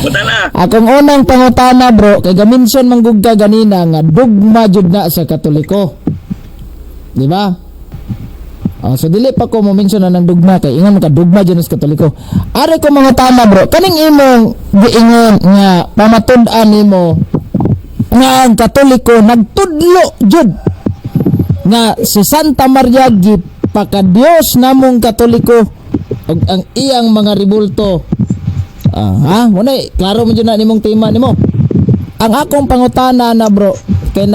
Punta na. Akong unang pangutana bro, kay gaminson manggug ka ganina nga dugma jud na sa Katoliko. Di ba? So dili pa ko mo-mention na ng dugma kay ingon ka dugma jud na sa Katoliko. Ari ko mangutana bro, kaning imong giingon nga pamatud-an nimo nga ang Katoliko nagtudlo jud nga si Santa Maria gipaka-Dios namong Katoliko ug ang iyang mga ribulto. Muna klaro mo dyan na nimong tema nimo. Ang akong pangutana na bro, kay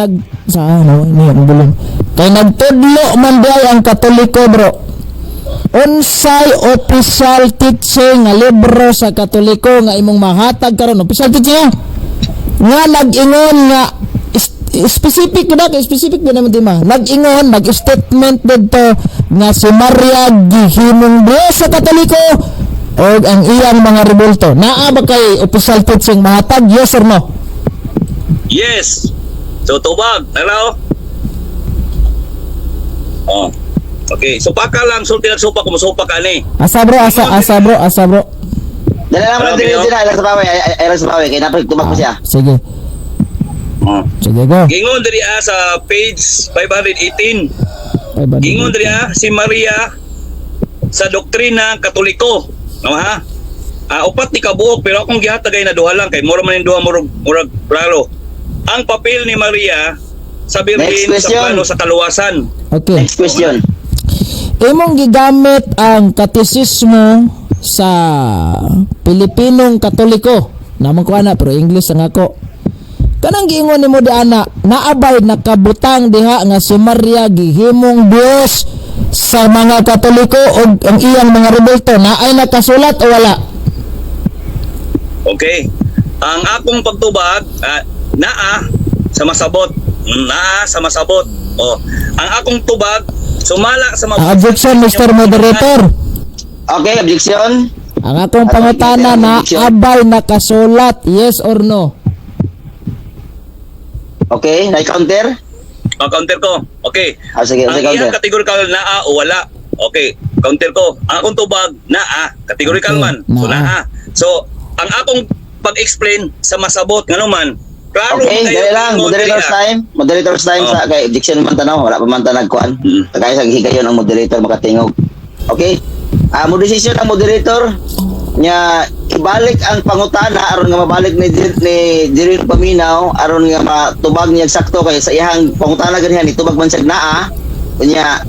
kay nagtudlo man diay ang Katoliko bro. Unsay official teaching nga libro sa Katoliko nga imong mahatag karon? Official teaching nga nag-ingon nga specific na kay specific ba naman tema. Nag-ingon, nag-statement dito nga si Maria gihimong Dios sa Katoliko o ang iyang mga rebulto. Naa ba kay official teaching mahatag? Yes or no? Yes. So, tubag. Hello? Oh. Okay. Supa ka lang. Sulti na supa. Kumusupa ka ni. Asa bro. Dali lang Alam Brother niyo? Eugene, ay sa bawi, kay napagtubag ko siya. Sige. Oh. Sige go. Gingon diri sa page 518. Gingon diri si Maria sa doktrina Katoliko. No ha? Upat ni kabuok pero akong gihatagay na duha lang kay mura man yung duha murag klaro. Ang papel ni Maria sa Next Birhen question. sa plano sa kaluwasan. Okay. Next question. Imong gigamit ang katisismo sa Pilipinong Katoliko. Naman ko ana pero English ang ako. Kanang giingon nimo di ana, naabay nakabutang diha nga si Maria gihimong Dios sa mga Katoliko o ang iyang mga rebulto. Naay nakasulat o wala? Okay. Ang akong pagtubag naa sa masabot. Naa sa masabot. Oh, ang akong tubag sumala sa Objection, Mr. Moderator. Okay, objection. Ang akong pangutana na abay nakasulat, yes or no? Okay, na-counter. counter ko. Okay. Sige, Ang counter. iyang categorical naa o wala. Okay, counter ko. Ang akong tubag naa, categorical Okay, man. So naa. naa. So ang akong pag-explain sa masabot ngano man. Klaro Okay, kayo dali lang, ingon moderator's diri, time. Moderator's time Oh. sa kay objection man tanaw, wala pa man tanag kuan. Kagaya sa higayon ang moderator makatingog. Okay? Mo decision ang moderator nya ibalik ang pangutana aron nga mabalik ni Jirin Paminaw aron nga matubag niya sakto kay sa iyang pangutana ganihan itubag man siya naa. Nya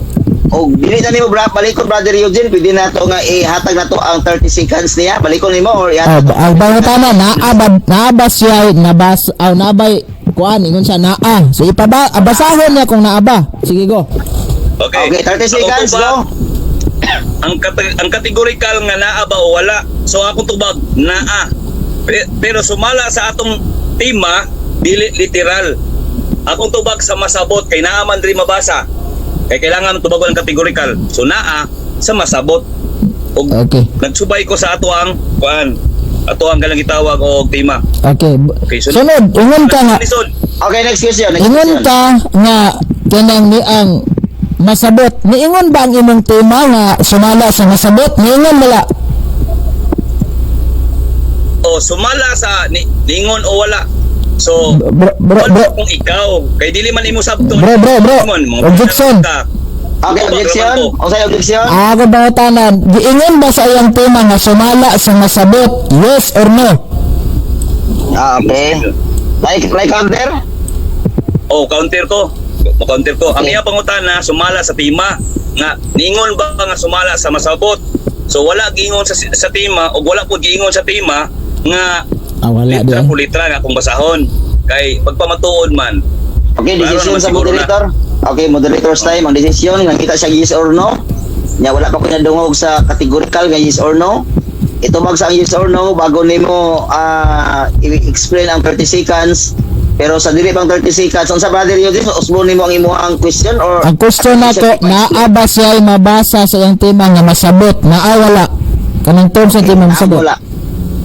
og dili na nimo balikon Brother Eugene, pwede na to nga ihatag na to ang 30 seconds niya. Balikon nimo or ihatag. Ang pangutana naaba siya nabay kuan ingon siya naa. So basahon niya kung naaba. Sige go. Okay. Okay, 30 seconds Akong tubag, go. ang categorical nga naa ba o wala. So akong tubag naa. Pero sumala sa atong tema dili literal. Akong tubag sa masabot kay naa man diri mabasa. Kay kailangan tubagon ang categorical. So naa sa masabot. Og Okay. nagsubay ko sa ato ang kuan. Ato ang galang gitawag og tema. Okay. Okay, Sunod, ingon ka nga. Lisod. Okay, next question. Ingon ka nga kanang ni ang masabot. Niingon ba ang imong tema nga sumala sa masabot? Niingon wala? sumala sa ningon o wala. So Bro, wala kung ikaw kay dili man imo sabton. Bro. Objection. Okay, objection. Unsay objection? Ako pangutanan, giingon ba sa iyang tema nga sumala sa masabot? Yes or no? Okay. Like counter? Counter ko. Mo-counter ko. Ang Okay. iyang pangutana sumala sa tema nga ningon ba nga sumala sa masabot. So wala giingon sa tema o wala po giingon sa tema nga Wala litra di. po litra nga kung basahon. Kay pagpamatuod man. Okay, Klaro decision naman sa siguro moderator. Okay, moderator's time. Ang decision, nakita siya yes or no. Nya wala pa ko nadungog sa categorical nga yes or no. Ito mag sa yes or no bago nimo i-explain ang 30 seconds. Pero sa dili pang 30 seconds, unsa brother yun din? Usbo nimo ang imong question or Ang question nako, naa ba siya mabasa sa iyang tema nga masabot? Naa wala. Kanang term sa tema masabot. wala.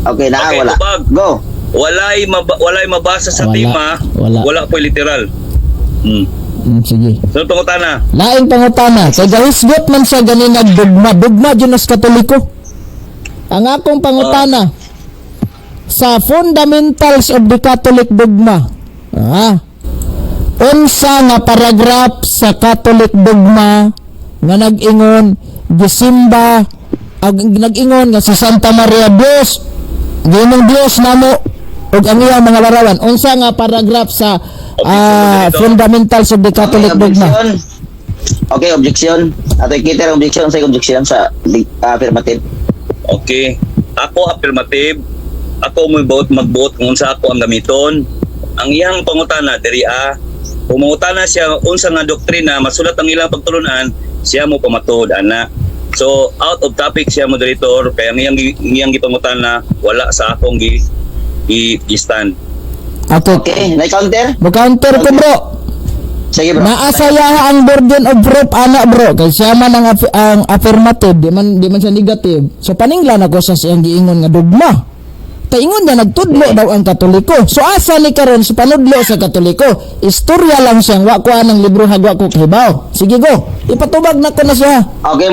Okay, Okay, wala. tubag. Go. Walay mabasa sa Wala. tema. Wala. Po literal. Sige. So pangutana. Laing pangutana, kay gahisgot man siya ganin nagdugma. Dugma dyan as Katoliko. Ang akong pangutana, sa Fundamentals of the Catholic Dogma, unsa nga paragraph sa Catholic Dogma nga nag-ingon, gisimba, nag-ingon nga si Santa Maria Dios, ginong Dios namo, ug ang iyang mga larawan. Unsa nga paragraph sa Fundamentals of the Catholic Dogma? Objection. Okay, objection. Ato kita ang objection sa objection sa affirmative. Okay. Ako affirmative. Ako mag-vote kung unsa ako ang gamiton. Ang iyang pangutana diri kung mangutana siya unsa nga doktrina masulat ang ilang pagtulunan, siya mo pamatud ana. So out of topic siya moderator kaya ang iyang gipangutana wala sa akong i-stand. Okay. Okay, na counter? Mag-counter ko bro. Sige bro. Naasaya ang burden of proof ana bro kay siya man ang affirmative di man siya negative. So paninglan ako sa siyang giingon nga dogma. Taingon niya nagtudlo daw ang Katoliko. So asa ni karon si panudlo sa Katoliko? Istorya lang siyang wa ko anang libro hagwa ko kibaw. Sige go. Ipatubag na ko na siya. Okay,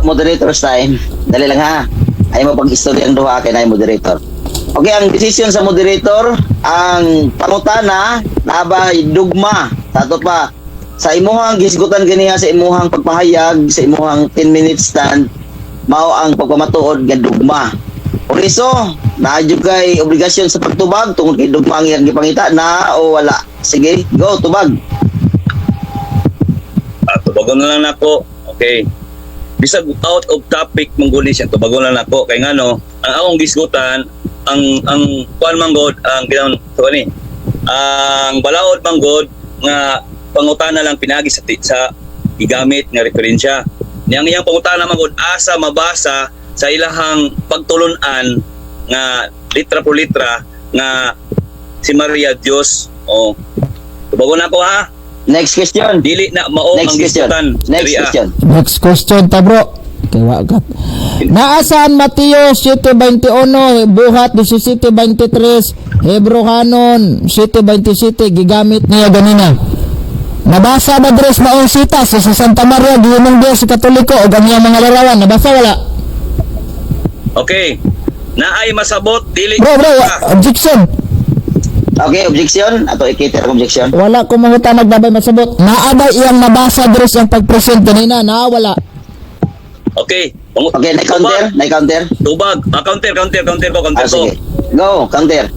moderator's time. Dali lang ha. Ay mo pag-istorya ang duha kay na moderator. Okay, ang decision sa moderator, ang pangutana nabay dugma. Tato pa sa imuhang gisgutan kaniya sa imuhang pagpahayag sa imuhang 10 minute stand mao ang pagpamatuod nga dugma. Por iso, naadyo kay obligasyon sa pagtubag tungod kay dugma ang iyang gipangita na o wala. Sige, go tubag. Tubagon na lang nako. Okay. Bisag out of topic mangguli siya tubagon na lang nako kay ngano ang akong gisgutan ang kuan manggod ang ginaon to ni ang balaod manggod nga pangutana lang pinagi sa igamit nga referensya niyang iyang pangutana manggod asa mabasa sa ilahang pagtulunan nga litra por litra nga si Maria Dios tubagon ako ha. Next question. Dili na mao ang gisgutan. Next question ta bro. Kay wa kat. Naasaan Mateo 7:21, buhat 17:23, Hebro Canon 7:27 gigamit niya ganina. Nabasa ba dres maong sita sa Santa Maria Ginong Dios sa Katoliko o ang iyang mga larawan? Nabasa wala? Okay. Naay masabot dili. Bro, objection. Okay, objection. Ato ikita ang objection. Wala ko manguta nagbabay masabot. Naabay iyang nabasa dres ang pag-present kanina, wala. Okay. Okay, na-counter? Na-counter? Tubag. Counter ko. Sige. Go, counter.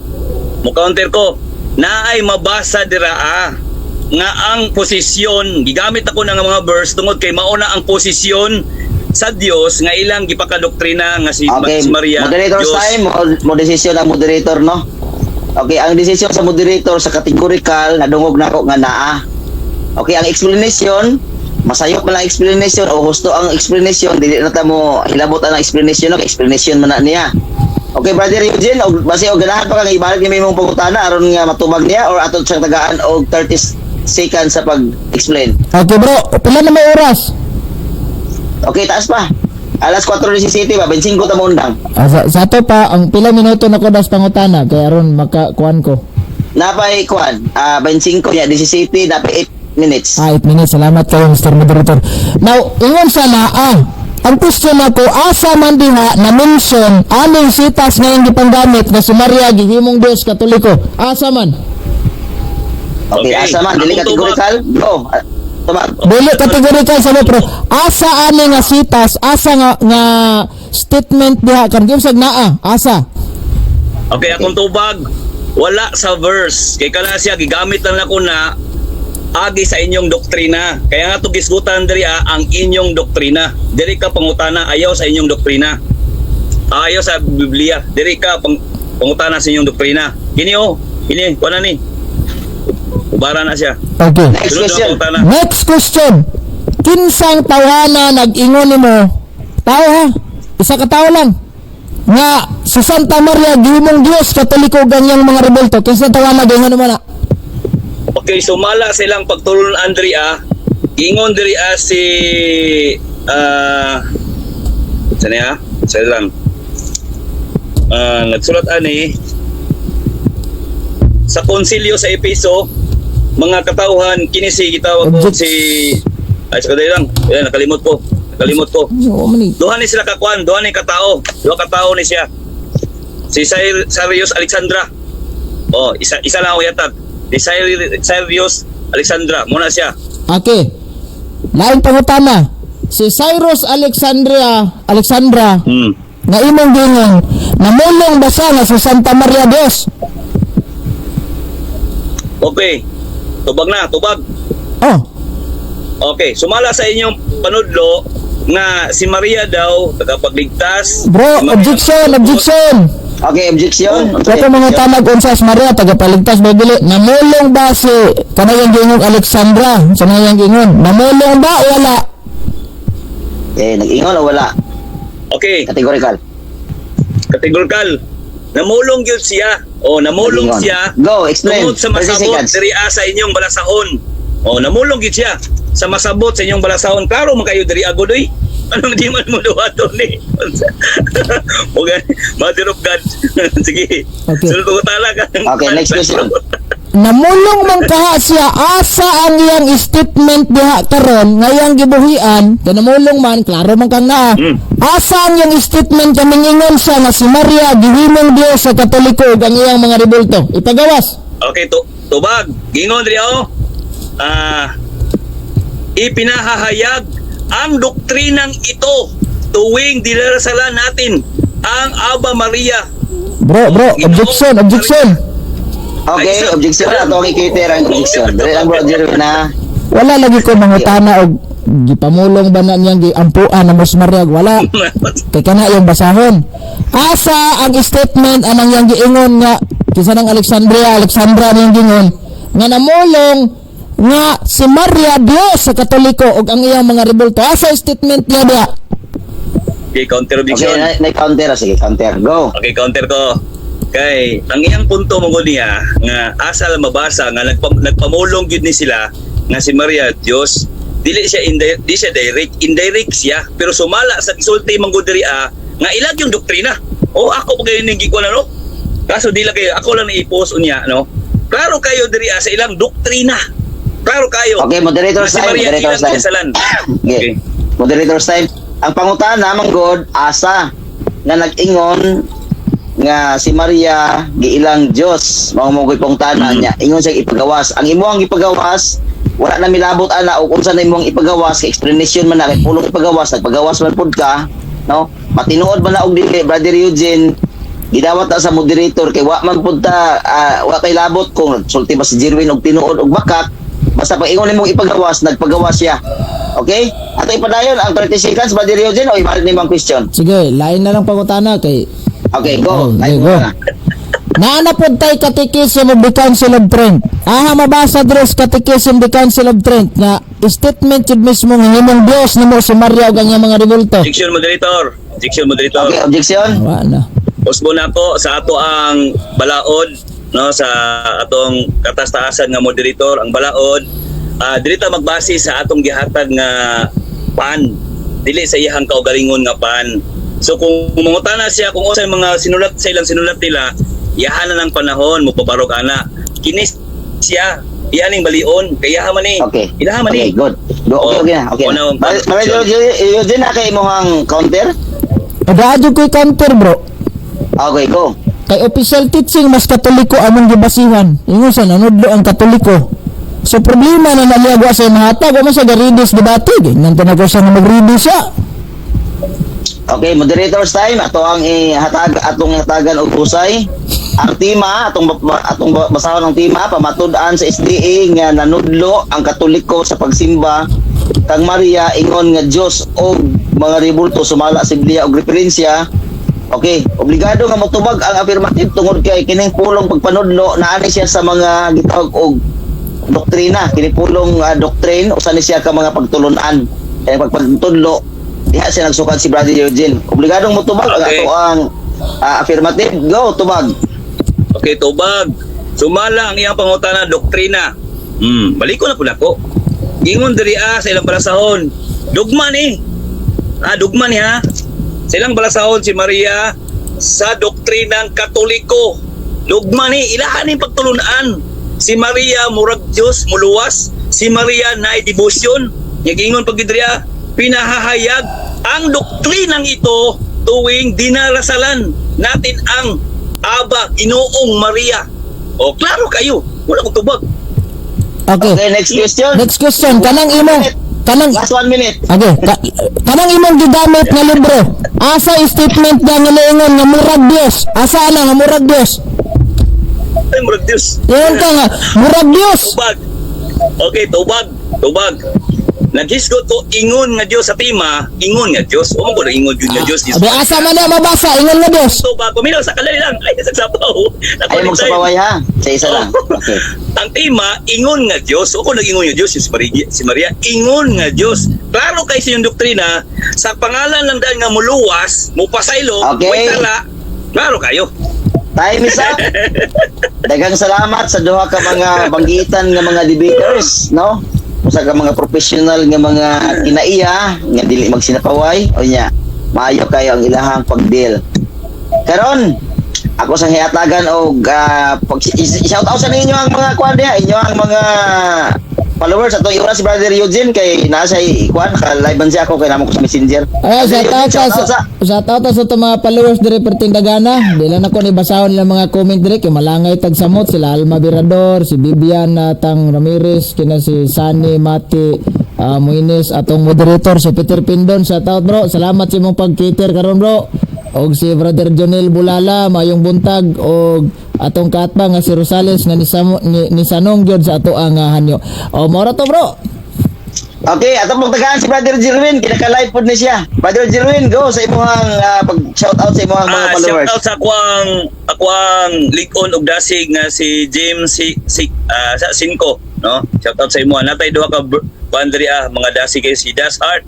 Mo counter ko. Naay mabasa dira nga ang posisyon, gigamit ako ng mga verse tungod kay mauna ang posisyon sa Dios nga ilang gipakadoktrina nga si Maria Moderator's Diyos. time, mo desisyon ang moderator, no? Okay, ang desisyon sa moderator sa categorical, nadungog na ako nga naa. Okay, ang explanation, masayop man ang explanation o husto ang explanation, dili na ta mo hilabot ang explanation, no? Explanation man na niya. Okay, Brother Eugene, base o ganahan pa kang ibalik ni mong pangutana aron nga matubag niya or ato siyang tagaan og 30 seconds sa pag-explain. Okay bro, pila na may oras? Okay, taas pa. Alas 4:17 ba, 25 ta mo undang. Sa ato pa, ang pila minuto na ko das pangutana, kaya aron makakuan ko. Napay kuan, 25 ya 17, napay 8 minutes. 8 minutes, salamat kayo Mr. Moderator. Now, ingon sa naa, ang question ako, asa man diha na mention aning sitas nga yung gipanggamit na si Maria gihimong Dios Katoliko. Asa man? Okay, asa man, dili Akong categorical. Go. Tuma. Dili kategorikal sa mo, pero asa ani nga sitas, asa nga statement diha kan gimsag naa, asa? Okay, akong tubag, wala sa verse. Kay kana siya gigamit lang ako na agi sa inyong doktrina. Kaya nga to gisgutan diri ang inyong doktrina. Diri ka pangutana ayaw sa inyong doktrina. Ayaw sa Biblia. Diri ka pangutana sa inyong doktrina. Kini kuana ni. Ubara na siya. Okay. Next Sunod na question. pangutana. Next question. Kinsang tawhana nag-ingon nimo? Tao ha? Isa ka tao lang. Nga si Santa Maria gihimong Dios Katoliko ganyang mga rebelto. Kinsang tawhana gingon nimo na? Okay, sumala silang pagtulon Andrea. Ingon diri si saan ya? Sa lang. Nagsulat ani sa konsilyo sa Epeso, mga katauhan kini si gitawag ko Object. si sa kadali lang. Ayan, nakalimot ko. Oo man ni. Duha ni sila kakuan, duha ni katao. Duha katao ni siya. Si Cyrus Alexandra. Isa lang ako yatag. Si Cyrus Alexandra, muna siya. Okay. Lain pangutana. Si Cyrus Alexandra nga imong gingon, namulong ba siya nga si Santa Maria Dios? Okay. Tubag. Oh, Okay, sumala sa inyong panudlo nga si Maria daw tagapagligtas. bro, Si Maria- objection. Okay, objection. Kato mga tanag unsas Maria tagapaligtas ba dili? Namulong ba si kanayang gingon Alexandra? Sa kanayang gingon, namulong ba o wala? Nag-ingon o wala? Okay, Categorical. kategorikal. Namulong gyud siya. Namulong Nag-ingon. siya. Go, explain. Tungod sa 30 masabot seconds. diri sa inyong balasahon. Namulong gyud siya sa masabot sa inyong balasahon. Klaro man kayo diri agodoy. Anong di man mo duwato ni? Okay, Mother of God. Sige. Okay. Sunod ko talaga. Okay, next question. Namulong man kaha siya asa ang iyang statement diha karon ngayang gibuhian, kay namulong man klaro man kang naa. Asa ang iyang statement kaming ingon siya nga si Maria gihimong Dios sa Katoliko ug ang iyang mga rebulto. Ipagawas. Okay, tubag. Gingon diri ipinahahayag ang doktrinang ito tuwing dinarasalan natin ang Aba Maria. Bro, objection. Okay, objection na. Ito ang ikiter ang objection. Dali lang bro, dili na. Wala lagi ko mangutana og gipamulong ba na niyang giampuan na Mas Maria wala. Kay kana yung basahon. Asa ang statement anang yang giingon nga kisa ng Alexandra niyang gingon nga namulong nga si Maria Dios sa Katoliko ug ang iyang mga rebulto. Asa ang statement niya diha? Okay, counter Okay, objection. na-counter. Sige, counter. Go. Okay, counter ko. Kay ang iyang punto mo niya nga asal mabasa nga nagpamulong gyud ni sila nga si Maria Dios, di siya indirect siya, pero sumala sa isulti manggudria nga ilag yung doktrina. Ako pa kayo ning gikuan no. Kaso dila kayo ako lang i-post unya no. Klaro kayo diri sa ilang doktrina. Klaro kayo. Okay, moderator's Si time. Maria Moderator's ilang time. kasalan. Okay. Moderator's time. Ang pangutana namang God, asa nga nag-ingon nga si Maria giilang Dios mao mo koy pangutana niya ingon siya ipagawas ang imuhang ipagawas wala na milabot ana o unsa na imuhang ipagawas kay explanation man na kay pulong ipagawas nagpagawas man pud ka no matinuod man na og dili brother Eugene gidawat ta sa moderator kay wa man pud ta wa kay labot kung sulti ba si Jerwin og tinuod og bakat basta pag ingon nimong ipagawas nagpagawas siya. Okay? Ato ipadayon ang 30 seconds brother Eugene o ibalik nimong question. Sige, lain na lang pangutana kay Okay, go. Okay, Ay, go. na. Naana pod tay Catechism of the Council of Trent. Mabasa dres Catechism of the Council of Trent nga statement jud mismo nga himong Dios nimo si Maria ug ang iyang mga rebulto. Objection moderator. Okay, objection. Wa na. Usbon ako sa ato ang balaod no sa atong katastaasan nga moderator ang balaod dili ta magbase sa atong gihatag nga pan dili sa iyang kaugalingon nga pan. So kung mangutana siya kung unsay mga sinulat sa ilang sinulat nila yahan na ng panahon mo pabarog ana kini siya iyaning balion kaya man ni. Okay. Ilaha man Okay, ni. good. Okay na. Okay na. Yun na kay mo ang counter? Padaadyo ko'y counter bro. Okay, go. Kay official teaching mas katoliko among gibasihan. Ingon sa nanudlo ang katoliko. So problema na naliagwa sa mahatag, wa man siya garidis debate. Nanto na ko siya nga magridis siya. Okay, moderator's time. Atong hatagan og usay. Ang tima, atong basahon ng tima, pamatud-an sa SDA nga nanudlo ang katoliko sa pagsimba kang Maria ingon nga Dios og mga ribulto sumala sa Biblia og referensya. Okay, obligado nga motubag ang affirmative tungod kay kining pulong pagpanudlo naani siya sa mga gitawag og doktrina, kining pulong doctrine usa ni siya ka mga pagtulunan. Kaya pagpantudlo diha siya nagsukat si Brother Eugene. Obligadong motubag ang Okay. ato ang affirmative. Go, tubag. Okay, tubag. Sumala ang iyang pangutana doktrina. Balik ko na pula ko. Ingon diri sa ilang balasahon. Dugma ni. Dugma ni ha. Sa ilang balasahon si Maria sa doktrinang Katoliko. Dugma ni ilahan ni pagtulunan. Si Maria murag Dios muluwas. Si Maria naay devotion. Ingon pag diri pinahahayag ang doktrinang ito tuwing dinarasalan natin ang Aba, Ginoong Maria. O, klaro kayo. Wala kong tubag. Okay. Okay, next question. Next question, kanang Last 1 minute. okay, kanang imong gigamit nga libro. Asa statement nga niingon nga murag Dios? Asa na nga murag Dios? Ay, murag Diyos. Ingon ka nga murag Dios. Tubag. Okay, tubag. Tubag. Naghisgot ko, ingon nga Diyos sa tima, ingon nga Diyos. O, mo ko na ingon yun nga Diyos. Abi asa man na mabasa ingon nga Dios. Tubag. Kuminaw sa kalali lang. Ay, nagsasapaw. Ayaw mong sapaway ha. Sa isa lang. Okay. Ang tima, ingon nga Diyos. O kung nag-ingon nga Diyos, si Maria, ingon nga Diyos. Klaro kayo sa inyong doktrina, sa pangalan lang dahil nga muluwas, mupasaylo, Okay. way tala, klaro kayo. Time is up. Daghang salamat sa duha ka mga banggitan nga mga debaters, no? Usa ka mga professional nga mga kinaiya nga dili magsinapaway o nya. Maayo kayo ang ilahang pagdeal. Karon, ako sang hiatagan og shout out sa ninyo ang mga kwan diha, inyo ang mga followers ato iura si Brother Eugene kay nasa ikwan ka-live man siya ako kay namo ko sa Messenger. Ay, shout out sa to mga followers dire perting dagana. Dili na ko ni basahon nila mga comment dire kay malangay tag samot sila Alma Virador, si Bibian Tang Ramirez, kina si Sunny Mati Muines atong moderator si Peter Pindon. Shout out bro. Salamat sa imong pag-cater karon bro. Og si Brother Jonel Bulala mayong buntag og atong katba nga si Rosales nga ni Sanong gyud sa ato ang hanyo. O mora to bro. Okay, atong pagtagaan si Brother Jerwin, kinaka-live pod ni siya. Brother Jerwin, go sa imong pag-shout out sa imong mga followers. Shout out sa akwang ligon og dasig nga si James sa Cinco, no? Shout out sa imo. Natay duha ka bandri mga dasig kay si Das Heart.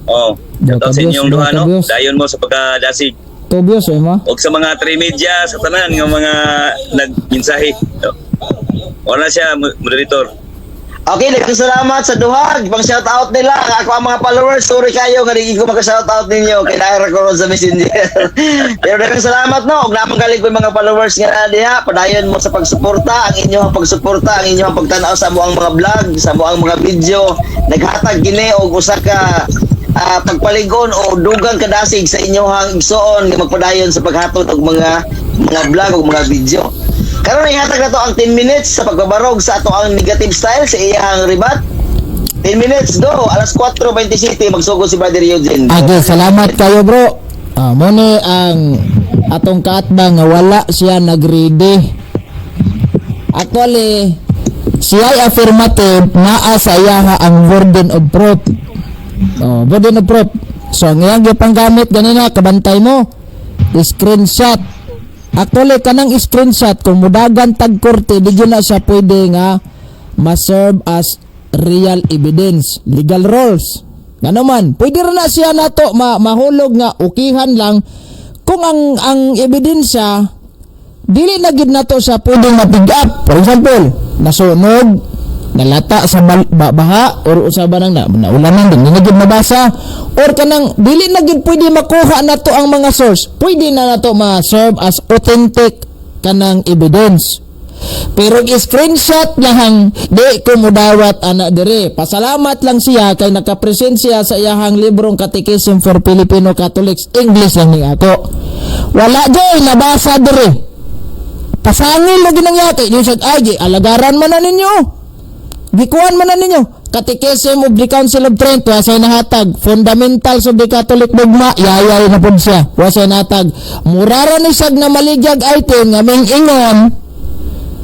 Oh, shout out sa inyong duha no. Dayon mo sa pagkadasig. Tobios ay mo. Og sa mga trimedia sa tanan nga mga nagmensahe. No? Wala siya moderator. Okay, nagkasalamat sa duha. Pang shout out nila. Ako ang mga followers, sorry kayo. Hindi ko maka-shout out ninyo. Kailangan ko ron sa Messenger. Pero nagkasalamat no. Huwag naman galing ko yung mga followers nga diha. Padayon mo sa pagsuporta. Ang inyong pagsuporta. Ang inyong pagtanaw sa muang mga vlog. Sa muang mga video. Naghatag gini o usa ka pagpaligon o dugang kadasig sa inyong igsoon nga magpadayon sa paghatod og mga vlog o mga video. Karon ihatag na to ang 10 minutes sa pagbabarog sa ato ang negative style sa iyang ribat. 10 minutes, go! Alas 4:27 magsugod si Brother Eugene. Okay, salamat kayo bro. Mo ni ang atong kaatba nga wala siya nag-ready. Actually, siya ay affirmative naa sa iya nga ang burden of proof. Burden of proof. So, ang iyang gipanggamit ganina kabantay mo. Screenshot. Actually, kanang screenshot kung mudagan tag korte, di na siya pwede nga ma-serve as real evidence, legal rules. Nga naman, pwede rin na siya nato mahulog nga ukihan lang kung ang ebidensya dili na gid nato siya pwedeng ma-pick up. For example, nasunog, nalata sa baha or usaba nang naulanan din na gid mabasa or kanang dili na gid pwede makuha nato ang mga source. Pwede na nato ma-serve as authentic kanang evidence. Pero screenshot niya hang di ko mudawat ana dire. Pasalamat lang siya kay nakapresent siya sa iyahang librong Catechism for Filipino Catholics. English lang ni ako. Wala joy nabasa dire. Pasangil lagi nang yate. Yung sa ay alagaran man na ninyo. Gikuan man na ninyo. Catechism of the Council of Trent, wasay nahatag. Fundamentals of the Catholic Dogma, yayay na po siya. Wasay nahatag. Murara ni sag na maligyag item nga ming ingon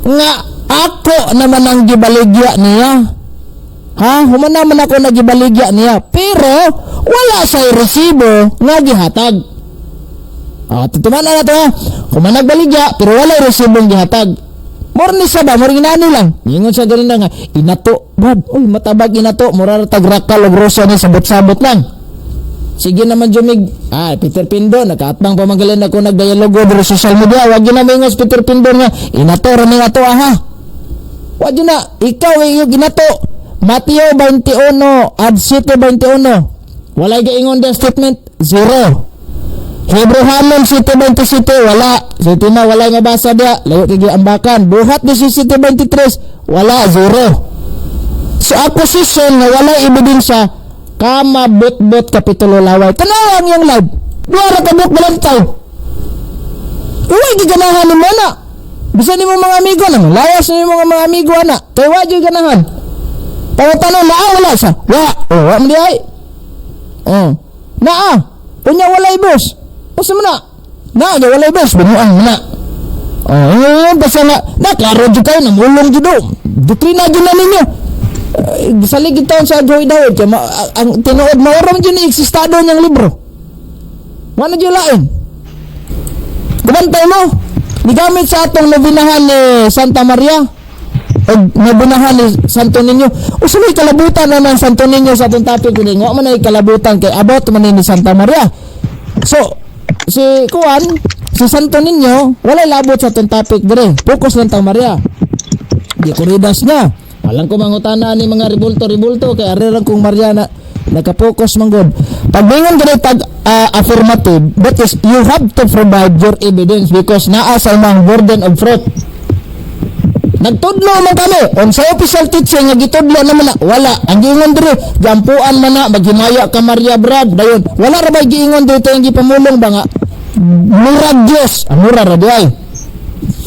nga ako naman ang gibaligya niya. Ha? Human naman ako nagibaligya niya. Pero, wala sa'y resibo nga gihatag. Tutuman na to ha. Human nagbaligya, pero wala resibong gihatag. Morni sa ba, morni nani lang. Ingon siya ganun na nga, inato, Brad, uy, matabag inato, mura tagrakal o grosya ni sabot-sabot lang. Sige naman jumig, Peter Pindo, nakaatbang pamanggalan ako nagdialogo dito sa social media, wag yun na mingos Peter Pindo nga, inato, raming ato, ha. Wag yun na, ikaw yung inato, Mateo 21, Ad 7, 21, walay gaingon the statement, 0. Hebrew Hanon 7:27 wala. City na wala nga basa dia. Layo kay ambakan. Buhat 17:23 wala 0. So opposition nga wala ebidensya kama bot-bot kapitulo laway. Tanawang yang live. Duara ka bot balantaw. Uy giganahan ni mo na. Bisa ni mo mga amigo na. Layas ni mo mga amigo ana. Kay wa jud ganahan. Pawatan na wala sa. Wa mo di ay. Naa. Punya walay boss. Usa man na walay bes binuang na. Basta na klaro jud kayo namulong jud do. Doktrina jud na ninyo. Gisalig taon sa Joy Dawid kay ang tinuod maoram jud ni eksistado niyang libro. Wala jud lain. Gabantay mo. Nigamit sa atong nabinahan ni Santa Maria o nabinahan ni Santo Niño. Usa may kalabutan naman Santo Niño sa atong topic ni nga man ay kalabutan kay about man ni Santa Maria. So si Santo Niño wala labot sa itong topic dire. Focus lang tang Maria. Di kuridas niya. Walang ko mangutana ni mga ribulto kay arirang kong Maria na nakapokus manggod. Pag mingon gani tag affirmative, that is you have to provide your evidence because naa sa imong burden of fruit. Nagtudlo man kami on sa official teaching nga gitudlo naman na wala ang giingon dire gampuan man na maghimaya ka Maria Brad dayon wala ra bay giingon dito ang gipamulong ba nga murag Dios ang mura ra di ay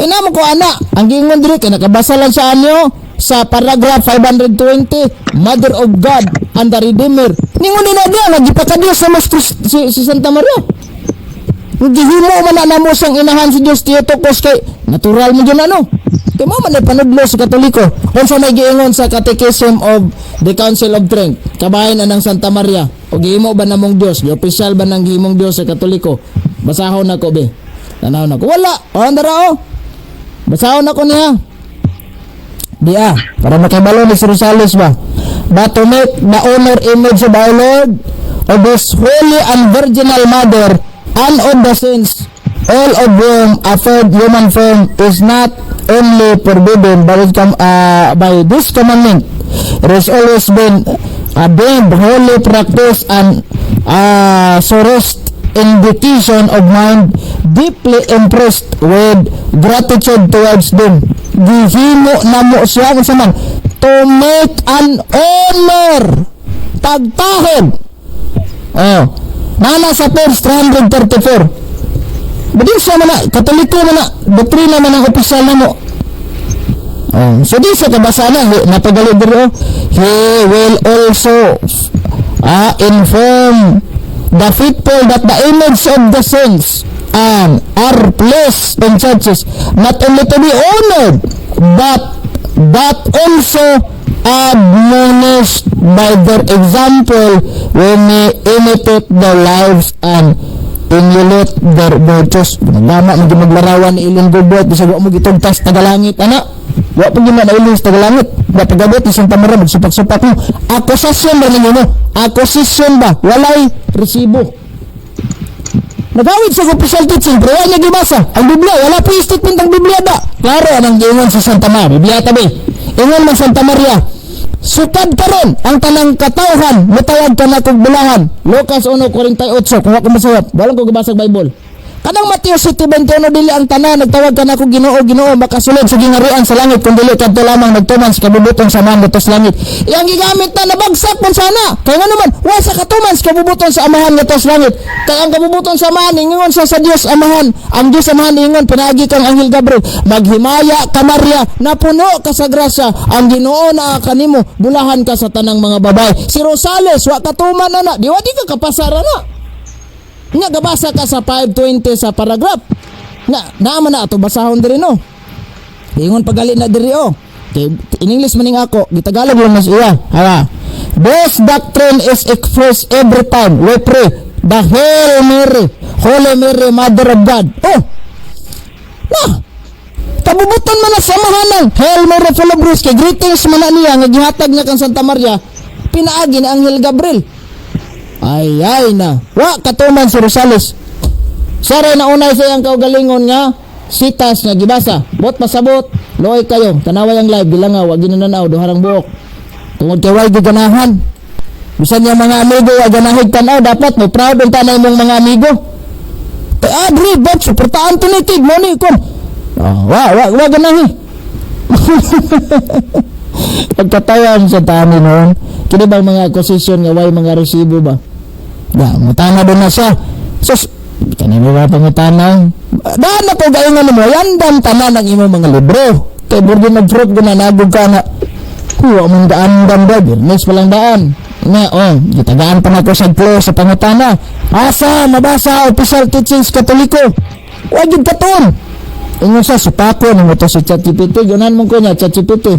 inamo ko ana ang giingon dire kay nakabasa lang sa anyo sa paragraph 520 Mother of God and the Redeemer ningon din na dia nagipakadios sa si Santa Maria gihimo man na namo sang inahan si Dios Theotokos kay natural mo gyud ano. Kaya mo man panudlo sa Katoliko. Kung sa may giingon sa Catechism of the Council of Trent, kabahin na ng Santa Maria. O gihimo ba namong Dios? Di opisyal ba ng gihimong Dios sa Katoliko? Basahon na ko be. Tanaw na ko. Wala. O andara o. Basahon na ko niya. Di para makibalo ni Rosales ba? But to make the honor image of our Lord, of His holy and virginal mother, and of the saints, all of whom afford human form is not only forbidden by this commandment. It has always been a deemed holy practice and sorest indication of mind deeply impressed with gratitude towards them. Gihimo namo siya kung saman to make an honor tagtahod. Nana sa page 334. Badin siya man Katoliko man doktrina man ang opisyal na mo. So di sa kabasa na napagali dito. He will also inform the faithful that the image of the saints are placed in churches not only to be honored but also admonished by their example when we imitate their lives and emulate their virtues. Lama mo maglarawan ni ilang gubot bisag wa mo gitugtas tagalangit ana. Wa pa gyud na ilang tagalangit. Wa pagabot ni Santa Maria magsupak-supak mo. Akusasyon ba ninyo no? Akusasyon ba? Walay resibo. Nagawid sa official teaching, pero wala niya gibasa. Ang Biblia, wala po yung statement ng Biblia ba? Klaro anang giingon sa Santa Maria. Biblia tabi. Ingon man Santa Maria. Sukad ka rin ang tanang katawhan, matawag ka na kong bulahan. Lucas 1:48, kung ako masayap, walang ko gabasag Bible. Kanang Mateo 7:21 dili ang tanan nagtawag ka nako Ginoo Ginoo makasulod sa gingarian sa langit kun dili kadto lamang nagtuman sa kabubuton sa amahan sa langit. Iyang gigamit na nabagsak man sana. Kay ngano man wa sa katuman sa kabubuton sa amahan sa langit. Kay ang kabubuton sa amahan ingon sa Dios amahan. Ang Dios amahan ingon pinaagi kang anghel Gabriel maghimaya ka Maria napuno ka sa grasya ang Ginoo naa kanimo bulahan ka sa tanang mga babae. Si Rosales wa katuman na di ka kapasara na. Nga gabasa ka sa 520 sa paragraph. Nga naman na ato basahon diri no. Ingon pagali na diri oh. Okay, in English maning ako, gitagalog lang mas iya. Ha. This doctrine is expressed every time we pray the Hail Mary, Holy Mary, Mother of God. Oh. Na. Kabubuton man na samahan ng Hail Mary full of grace. Greetings man na niya nga gihatag niya kang Santa Maria. Pinaagi ni Anghel Gabriel. Ay na. Wa katuman si Rosales. Saray na unay sa iyang kaugalingon nga sitas nga gibasa. Bot pasabot. Loy kayo. Tanaway ang live bilang nga wa ginananaw duharang buok. Tungod kay way giganahan. Bisan yung mga amigo wa ganahig tanaw dapat mo proud ang tanay mong mga amigo. Kay Adri bot suportaan tunitig mo ni kon. Wa ganahi. Pagkatayan sa tani noon. Kini bang mga akusasyon nga way mga resibo ba? Da, mutana doon na siya. Sus, kanino ba pangutanang? Daan na po gayon mo, yan dam tanan ang imong mga libro. Kay burdi nag-fruit ko na nagog ka na. Kuha mong daan ba? Birnes palang daan. Nga, gitagaan pa na ko sa flow sa pangutana. Asa, mabasa, official teachings katoliko. Huwag yung katon. Inyo sa supako, nung ito si ChatGPT. Gunan mo ko niya, ChatGPT.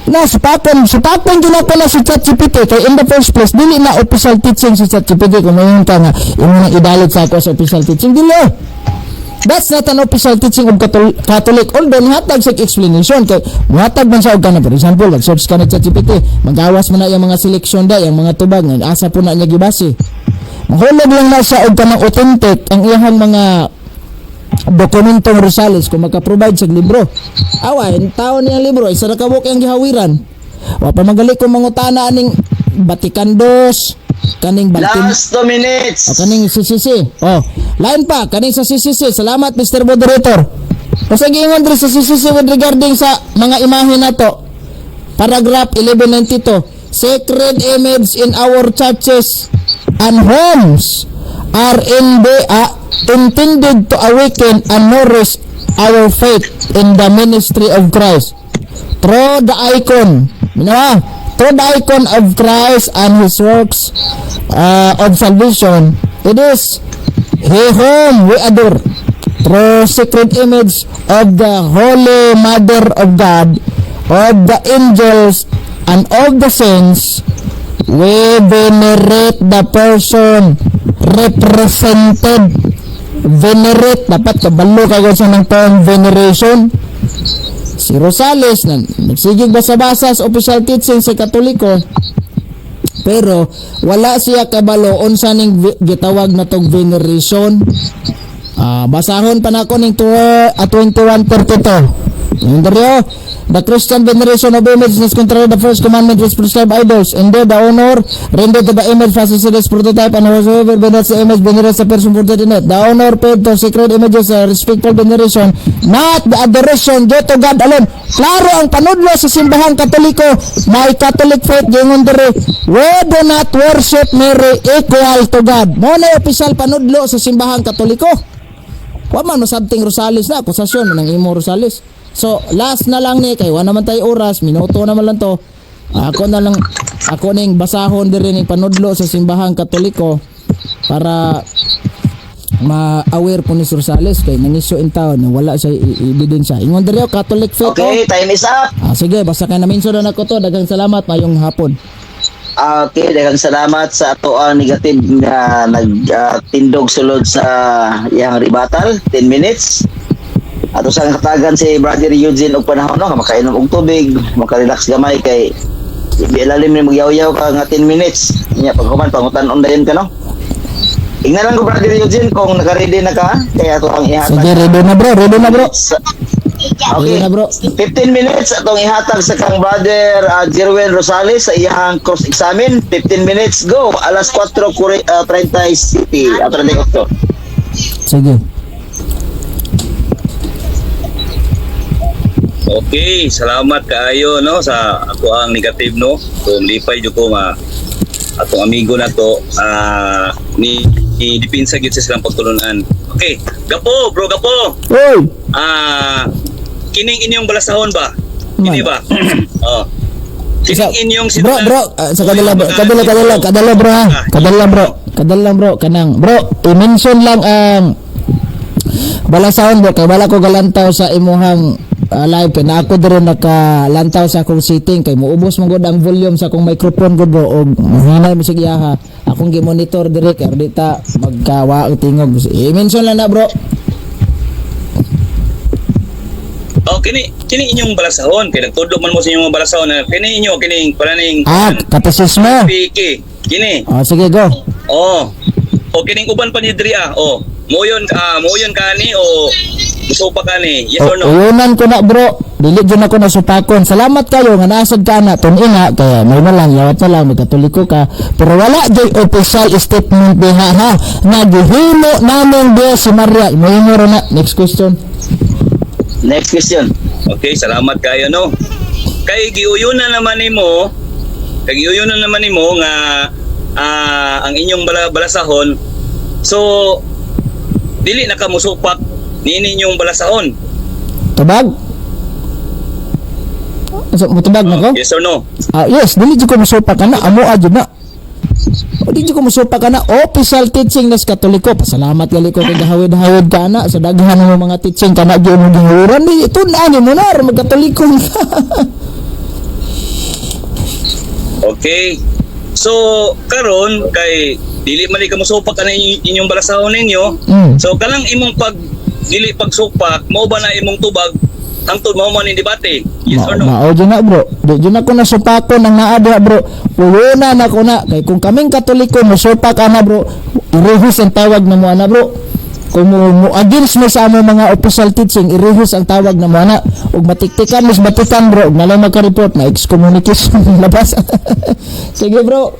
Na supakon yun ako na si ChatGPT kay in the first place dili na official teaching si ChatGPT kung mayon ka nga imo nang idalit sa ako sa official teaching dili. That's not an official teaching of Catholic. Although nihatag sa explanation kay muhatag man sa og kana for example nag-search ka na ChatGPT magawas man na yung mga selection da yung mga tubag nga asa po na niya gibase. Mahulog lang na sa og kanang authentic ang iyang mga dokumentong Rosales kung magka-provide sa libro. Awan, tao niyang libro, isa na kabuk yung gihawiran. Wa pa magali kung mangutana aning Vatican II, kaning Last 2 minutes. kaning CCC. Lain pa, kaning sa CCC. Salamat Mr. Moderator. Kasi giingon diri sa CCC with regarding sa mga imahe nato. Paragraph 1192. Sacred image in our churches and homes are intended to awaken and nourish our faith in the ministry of Christ. Through the icon of Christ and His works of salvation, it is He whom we adore. Through sacred image of the Holy Mother of God, of the angels, and of the saints, we venerate the person represented. Venerate, dapat kabalo kayo sa ng term veneration. Si Rosales nagsigig basa-basa sa official teaching sa Katoliko pero wala siya kabalo unsa ning gitawag na tong veneration. Basahon pa nako ning 21:32. The Christian veneration of image is contrary to the first commandment which prescribed idols. Indeed, the honor rendered to the image facilitates prototype and whosoever venerates the image venerates the person for the net. The honor paid to sacred images is respectful veneration, not the adoration due to God alone. Klaro ang panudlo sa simbahang Katoliko. My Catholic faith gingon diri, we do not worship Mary equal to God. Mo na official panudlo sa simbahang Katoliko. Wa man masabting Rosales na akusasyon man ang imo Rosales. So last na lang ni kay wa naman tay oras, minuto naman lang to. Ako ning basahon diri ning panudlo sa simbahang Katoliko para ma-aware po ni Rosales kay nangisyo in town wala siya ebidensya. Ingon diri Catholic faith. Okay, time is up. Sige, basta kay na-mention na nako to. Daghang salamat mayong hapon. Okay, daghang salamat sa ato ang negative na nagtindog sulod sa iyang rebuttal, 10 minutes. Ato sang katagan si Brother Eugene og panahon no, makainom og tubig, makarelax gamay kay ilalim ni magyaw-yaw ka nga 10 minutes. Nya paghuman pangutan-on dayon ka no. Ingnan lang ko Brother Eugene kung naka-ready na ka kaya ato ang ihatag. Sige, ready na bro. Okay. Ready na bro. 15 minutes atong ihatag sa kang Brother Jerwin Rosales sa iyang cross-examine. 15 minutes go. Alas 4:30 City. Ato na dito. Sige. Okay, salamat kaayo no sa ako ang negative no. Kung lipay jud ko nga atong amigo na to ni dipinsa gid sa silang pagtulunan. Okay, gapo bro, gapo. Oy! Kining inyong balasahon ba? Kini ba? Oh. Isa, Kining inyong bro, sa kadala bro ha. Kadala bro, kanang bro, i-mention lang ang balasahon bro, kay wala ko galantaw sa imuhang live kay na ako diri nakalantaw sa akong setting kay muubos man gud ang volume sa akong microphone gud bro og hinay mo sige ha. Akong gi-monitor diri kay dita magkawa ang tingog. I-mention lang na bro. Oh, kini inyong balasahon kay nagtudlo man mo sa inyong mga balasahon na kini inyo kining paraning Katasismo. piki. Kini. Sige go. Oh. O kining uban pa ni Dria. Oh. Moyon ka ni o musupa ka ni. Yes or no? Uyunan ko na bro. Dili jud ako nasupakon. Salamat kayo nga nasad ka na tun-ina kaya may na lang yawat na lang magkatoliko ka. Pero wala jud official statement diha ha. Naghihimo naming Dios si Maria. Mo na. Next question. Next question. Okay, salamat kayo no. Kay giuyunan naman nimo nga ang inyong balasahon. So dili na ka musupak niini inyong balasahon. Tubag? So, mutubag na ko? Yes or no? Yes, dili jud ko musupak kana. Amo adyo na. O di ko musupak kana. Official teaching nas Katoliko. Pasalamat gali ko kay gahawid-hawid ka na sa daghan ng mga teaching kana gyud mo gihuran ni tun-ani mo na magkatoliko ka. Okay. So karon kay dili man ka musupak kana inyong balasahon ninyo. So kanang imong dili pagsupak mao ba na imong tubag hangtod mao man ni debate. Yes or no? Mao dyan na bro. Di dyan ako nasupakon ang naadya bro. Uyuna na ko na. Kay kung kaming Katoliko musupak ana bro. Irehus ang tawag na mo ana bro. Kung mo against mo sa among mga official teaching, irehus ang tawag na mo ana. Ug matiktikan mas batikan bro. Ug nalang magka-report na excommunication labas. Sige bro.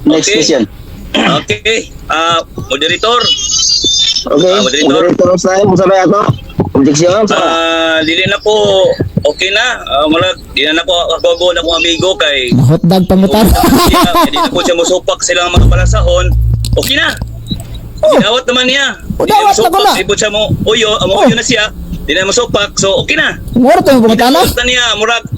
Next Okay. question. Okay. Moderator. Okay. Moderator. Sa mo sabay ato. Objection. Dili na po okay na. Di na po ako na kong amigo kay Hotdog pangutan. Hindi na po siya musupak silang mga balasahon. Okay na. Dawat naman niya. O, dawat na ko na. Di po siya mo uyo na siya. Di na musupak. So okay na. Mura to yung pangutan na. Basta niya, murag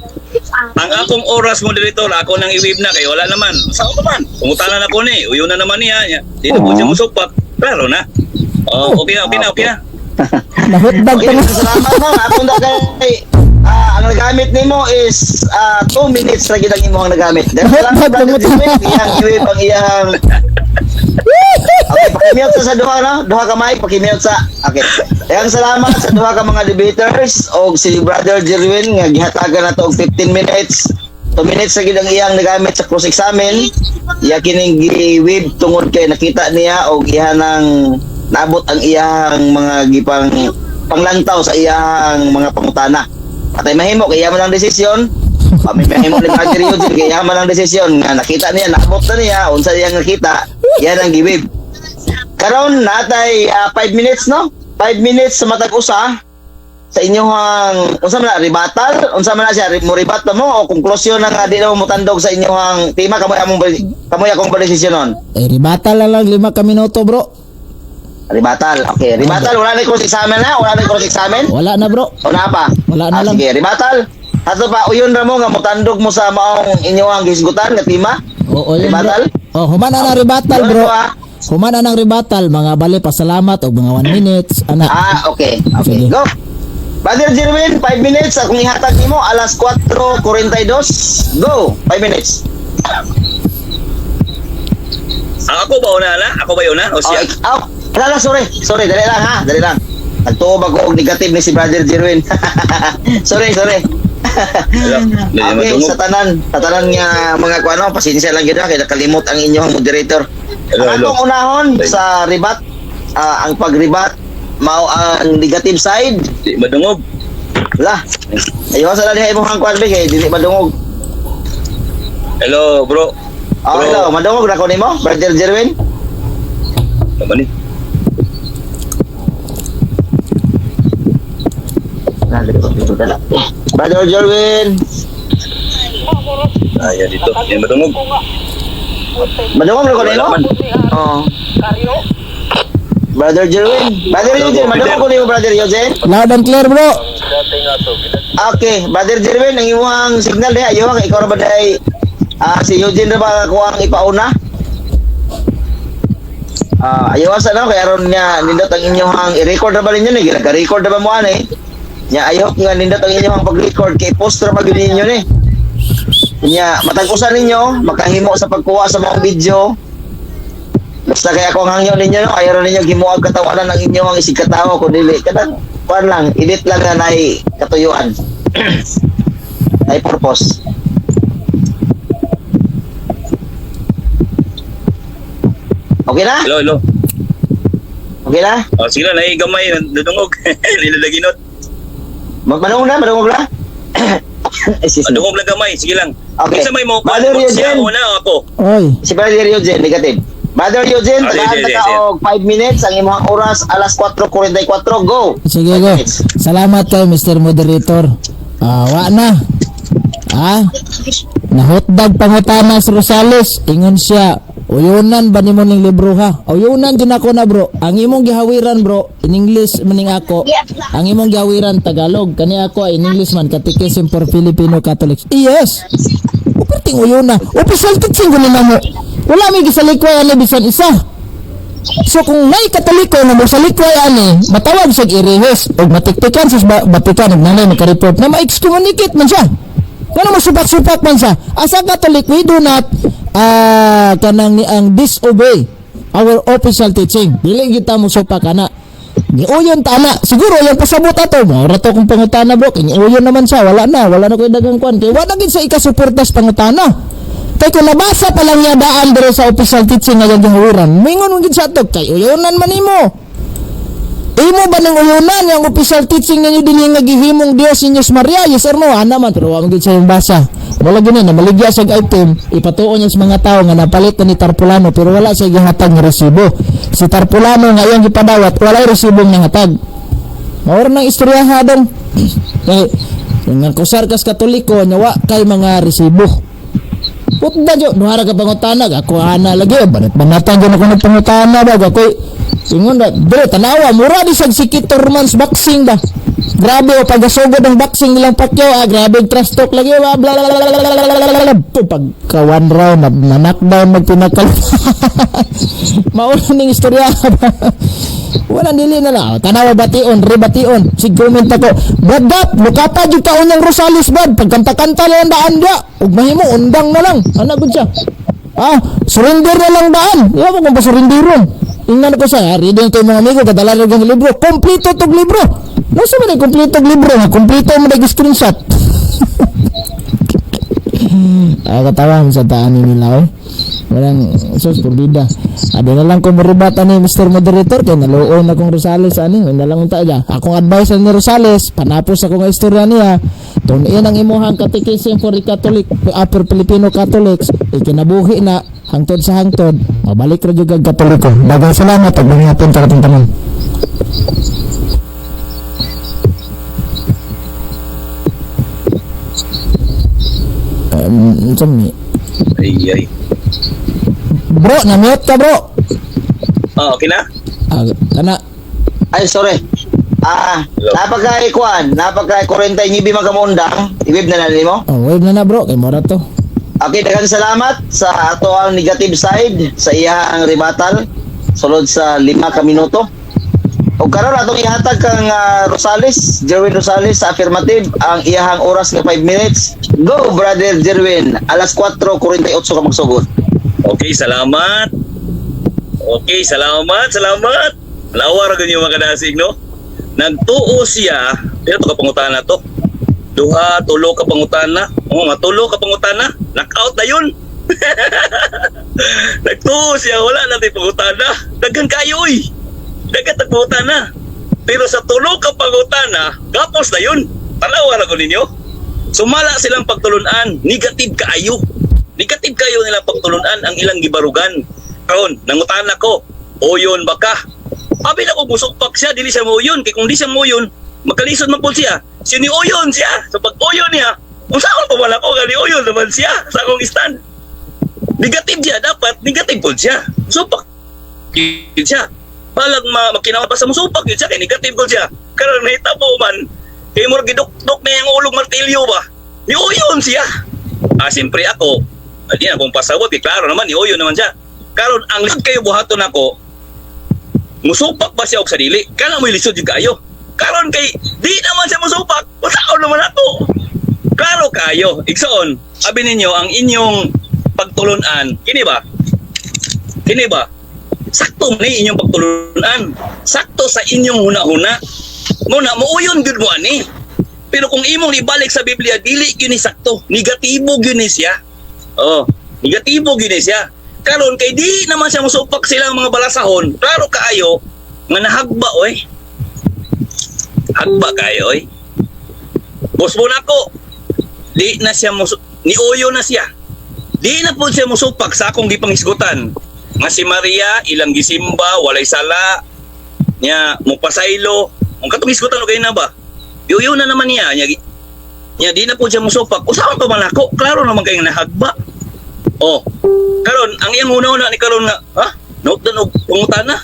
ang akong oras moderator, ako nang i-wave na kay wala naman. Saan naman? Pumutanan ako ni. Uyo na naman niya. Di na po siya musupak. Klaro na. Okay na. Nahotdog Okay, pangutan. salamat mo. Akong kay ang nagamit nimo is 2 minutes ra gid ang imong nagamit. Salamat iyang iwi pang iyang. Okay, pakimute sa duha na. Duha ka mic, pakimute sa. Okay. Ayang salamat sa duha ka mga debaters og si Brother Jerwin nga gihatagan nato og 15 minutes. 2 minutes ra gid ang iyang nagamit sa cross examine. Iya kining gi-wave tungod kay nakita niya og iya nang naabot ang iyang mga gipang panglantaw sa iyang mga pangutana. Patay mahimo kaya man ang desisyon. Mahimo ni Brother Eugene kaya man ang desisyon nga nakita niya naabot na niya unsa iyang nakita yan ang giwib. Karon natay 5 minutes no? 5 minutes sa matag usa sa inyong unsa man na rebuttal, unsa man na siya mo rebat mo o konklusyon na nga di na mo mutandog sa inyong tema kamoy akong desisyonon. Rebuttal lang 5 ka minuto bro. Rebuttal. Okay, rebuttal wala na cross examine na, wala na cross examine. Wala na bro. Wala pa. Wala na lang. Sige, rebuttal. Ato pa uyon ra mo nga mutandog mo sa maong inyong gisgutan nga tema. Oo, yun bro. Rebuttal? Humana na rebuttal Yun, bro. ah. Humana ng rebuttal, mga bali pasalamat og mga 1 minutes ana. Okay. Sige. Go. Brother Jerwin, 5 minutes akong ihatag nimo alas 4:42. Go. 5 minutes. Ako ba una na? Ako ba yun na? O siya? Sorry, dali lang ha, dali lang. Nagtuo ba ko og negative ni si Brother Jerwin? sorry. Okay, sa tanan nga mga kuano, pasensya lang gyud kay nakalimot ang inyong moderator. Hello. Ang akong unahon sa rebat, ang pag-rebat mao ang negative side. Di madungog. Lah. Ayo sa dali imong hangkwan kay dili madungog. Hello, bro. Hello, madungog ra ko nimo, Brother Jerwin. Naman ni. Brother Jerwin. Ayan dito. Yan matungog. Madungog na ko Wala nino? man. Oo. Brother Jerwin. Brother Eugene, madungog ko nino, Brother Eugene. Loud and clear, bro. Okay, Brother Jerwin, ang imong signal diha, ayo ikaw ra ba day si Eugene ra ba ko ang ipauna? Ayaw asa na kay aron nga nindot ang inyong i-record ra ba ninyo ni? Gina-record ra ba mo ani? Nya ayaw nga nindot ang inyong pag-record kay post ra ba gyud ninyo ni? Nya matag-usan ninyo makahimo sa pagkuha sa mga video. Basta kaya ako ang hangyo ninyo no, ayaw ninyo gimuag katawanan ang inyong isig katawo kun dili kadang kuan lang, edit lang na nay katuyuan. Ay purpose. Okay na? Hello. Okay na? Oh, sige na, naigamay, nadungog. Nilalaginot. Madungog na? Excuse me. Nadungog lang gamay, sige lang. Okay. Isa may mo, Brother siya Eugene. muna ako. Oy. Si Brother Eugene, negative. Brother Eugene, tagaan Yes. ka og 5 minutes, ang imong oras, alas 4:44, go! Sige, 5 go. minutes. Salamat kay Mr. Moderator. Wa na. Nahotdag pangutana sa Rosales. Ingon siya, uyunan ba nimo ning libro ha? Uyunan din ako na bro. Ang imong gihawiran bro, in English maning ako. Ang imong gihawiran Tagalog. Kani ako in English man, Catechism for Filipino Catholics. Yes. Uperting uyuna. Official teaching ko nila mo. Wala may gisalikwa ani bisan isa. So kung may katoliko nga mo sa likway ani, matawag siya irehis o matiktikan sa batikan ng nanay makareport na ma-excommunicate man siya. Kano mo supak-supak man siya. As a Catholic, we do not kanang ang disobey our official teaching. Dili kita mo supak ana. Giuyon ta na. Siguro yung pasabot ato mo. Ora to kung pangutana bro. Giuyon naman siya. Wala na koy dagang kwan. Kay wala gid sa ikasuportas pangutana. Kay kung nabasa pa lang niya daan dire sa official teaching nga yung huwiran, mingon gid sa ato kay uyonan man nimo. Imo ba ng uyunan yung official teaching ninyo din yung nagihimong Dios Inyos Maria? Yes or no? Ana man, pero wala gid sa yung basa. Wala gid na maligya sa item, ipatuon niya sa mga tao nga napalit na ni Tarpulano pero wala siya gihatag nga resibo. Si Tarpulano nga iyang gipadawat, wala resibong nangatag. Mawala nang istoryaha dong. Kay yung kusar kas Katoliko nyawa kay mga resibo. Putda jo, nuhara ka pangutana, ako ana lagi, banat-banatan dyan ako nagpangutana ba, ako ingon na, bro, tanawa, mura di sa sikit Tormans boxing ba? Grabe o pagkasugod ng boxing nilang Pacquiao, grabe yung trash talk lagi, bla bla bla bla bla bla. Pagka one round, na-knockdown, magpinakal. Mauna ning istorya ba? Wala dili na lang. Tanawa bation, rebation. Sig-comment ako. Brad Gap, lukapa jud ka unyang Rosales bad. Pagkanta-kanta lang daan dia. Ug mahimo undang na lang. Ana gud siya. Surrender na lang daan. Iya mo kung ba surrenderon. Ingnan ko sa reading to mga amigo kadala ra ng libro. Kompleto tog libro. Nasa man kompleto og libro, kompleto mo dag screenshot. Katawa sa taan nila oh. Walang sus pubida. Ada na lang ko maribatan ni Mr. Moderator kay naluoy na kong Rosales ani. Na lang unta ja. Akong advice ni Rosales, panapos ako nga istorya niya. Tun-in ang imuhang Catechism for Catholic, for Filipino Catholics. Ikinabuhi na hangtod sa hangtod. Mabalik ra jud kag Katoliko. Daghang salamat ug mangyapon ta katong tanan. Sami. Ay. Bro, na-mute ka bro. Okay na? Kana. Ay, sorry. Napaka-40 ngibi magamundang. I-web na nimo. Wave na bro, kay mora to. Okay, daghang salamat sa ato ang negative side sa iyang rebuttal sulod sa 5 ka minuto. O karon atong ihatag kang Rosales, Jerwin Rosales sa affirmative ang iyahang oras nga 5 minutes. Go, brother Jerwin. Alas 4:48 ka magsugod. Okay, salamat. Salamat. Lawar ko yung mga kadasig, no? Nagtuo siya, pero ito kapangutan na to. Tulo kapangutan na. Nga, tulo kapangutan na. Knockout na yun. Nagtuo siya, wala natin pangutan na. Dagan kayo, dagat nagpangutan na. Pero sa tulo kapangutan na, gapos na yun. Talawar ako ninyo. Sumala silang pagtulunan. Negative kayo nilang pagtulunan ang ilang gibarugan. Karon, nangutan ako, oyon ba ka? Abi na ko musukpak siya, dili siya mo yun. Kaya kung di siya mo yun, magkalisod man po siya. siniuyon siya. So pag-uyon niya, usaon pa wala ko nga niuyon naman siya sa akong stand. Negative siya, dapat negative po siya. Supak yun siya. Palag makinawa pa sa musupak yun siya, kay negative po siya. Karon nahita po man, kay mo gidok-dok na yung ulog martilyo ba? Niuyon siya. Siyempre ako, hindi na akong pasabot, klaro naman, niuyon naman siya. Karon ang lisod kayo buhaton ako, musupak ba siya og sa dili? Kana mo lisod yung kayo. Karon kay di naman siya musupak, usaon naman ako. Klaro kayo. Igsoon, abi ninyo ang inyong pagtulunan, kini ba? Kini ba? Sakto ni inyong pagtulunan. Sakto sa inyong huna-huna. Muna muuyon gud mo ani. Pero kung imong ibalik sa Biblia, dili gyud ni sakto. Negatibo gyud ni siya. Oh, negatibo gyud ni siya. Karon kay di naman siya musupak sila mga balasahon. Klaro kaayo nga nahagba oy. Hagba kayo oy. Boss mo na ko. Di na siya niuyo na siya. Di na po siya musupak sa akong gipangisgutan. Nga si Maria ilang gisimba, walay sala niya mupasaylo. Ang katong isgutan o kayo na ba? Yuyo na naman niya. Niya di na po siya musupak. Usahan pa man ako. Klaro naman kayong nahagba. Oh, karon ang iyang una-una ni karon nga, ha? Note na og pangutana.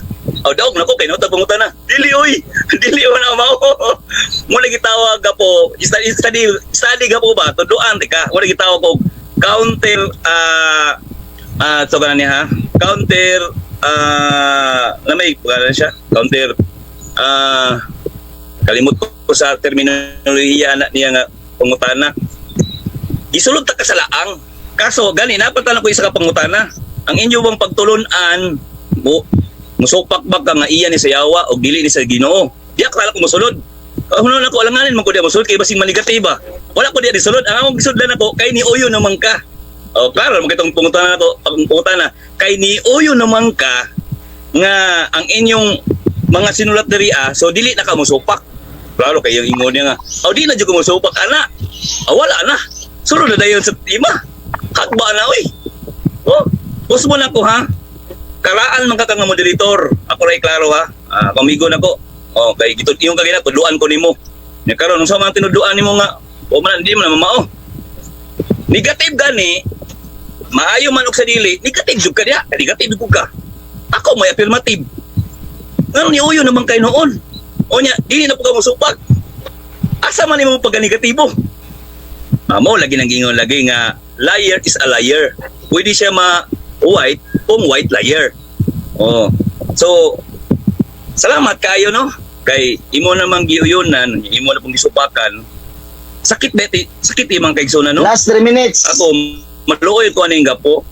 Daog na ko kay note pangutana. Dili oy. Dili na mao. Mo lagi tawag gapo. Study gapo ba? Tuduan ka. Mo lagi tawag og counter so kana niya ha. Counter lamay pagana siya. Counter kalimot ko sa terminolohiya na niya nga pangutana. Isulod ta ka sa laang. Kaso gani napatan ko isa ka pangutana. Ang inyo bang pagtulunan mo musupak ba ka nga iya ni sayawa o dili ni sa Ginoo? Di akala ko mosulod. Hunon ako alanganin man ko di mosulod kay basing manegatiba. Wala ko di sulod. Ang akong gisudlan ako kay ni uyo naman ka. Klaro mo kitong pangutana ko, pangutana kay ni uyo naman ka nga ang inyong mga sinulat diri so dili na ka musupak. Klaro kay yung ingon niya nga. Di na jud ko musupak ana. Wala na. Sulod na dayon sa ima. Hakba na oy. Pus mo na ko ha. Karaan man ka nga moderator. Ako ray klaro ha. Pamigo na ko. Kay gito yung kagina tuduan ko nimo. Nya karon unsa man tinuduan nimo nga man di man mamao. Negative gani. Maayo man og sa dili, negative jud ka diha. Negative jud ka. Ako may affirmative. Ngano ni uyo naman kay noon. Onya, dili na po ka musupak. Asa man nimo pag negatibo? Amo lagi nang gingon lagi nga liar is a liar. Pwede siya white kung white liar. So salamat kayo no. Kay imo namang giuyonan, imo na pong gisupakan. Sakit imang kaigsunan no. Last 3 minutes. Ako maluoy ko aning gapo.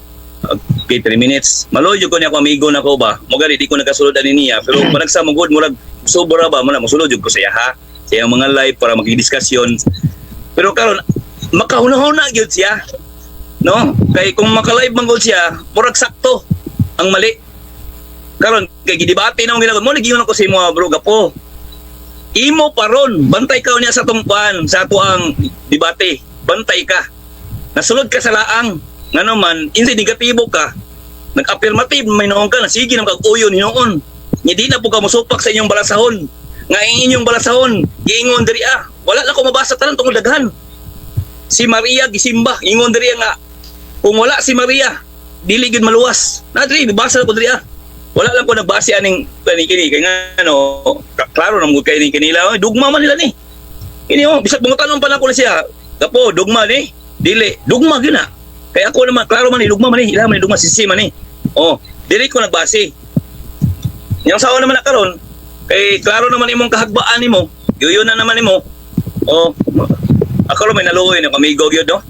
Okay, 3 minutes. Maluoy ko ni ako amigo na ko ba. Mo gani di ko nagasulod ani niya pero parang sa mugod murag sobra ba mo na mosulod jud ko sa iya ha. Sa iyang mga live para magdiskusyon. Pero karon makahuna-huna gyud siya. No? Kay kung maka-live man gud siya, murag sakto ang mali. Karon kay gidebate na mo ginagawa mo lagi ko sa imo bro gapo. Imo paron, bantay ka niya sa tungkuan, sa ato ang debate. Bantay ka. Nasulod ka sa laang. Ngano man, hindi negatibo ka. Nag-affirmative may noon ka na sige nang kag-uyon hinoon. Hindi na po ka musupak sa inyong balasahon. Nga inyong balasahon, giingon diri wala na ko mabasa tanan tungod daghan. Si Maria gisimba, ingon diri nga kung wala si Maria, dili gid maluwas. Nadri basa ko diri Wala lang ko nagbase aning kini kay ngano, klaro na mo kay ni kanila, dugma man nila ni. Ini bisag bangutan pa na ko na siya. Gapo, dugma ni. Dili, dugma gyud na. Kay ako naman klaro man ni dugma man ni, ila man ni dugma sisi man ni. Dili ko nagbase. Yang sawa naman na karon, kay klaro naman imong kahagbaan nimo, yuyo na naman nimo. Ako ro may naluoy na amigo gyud no.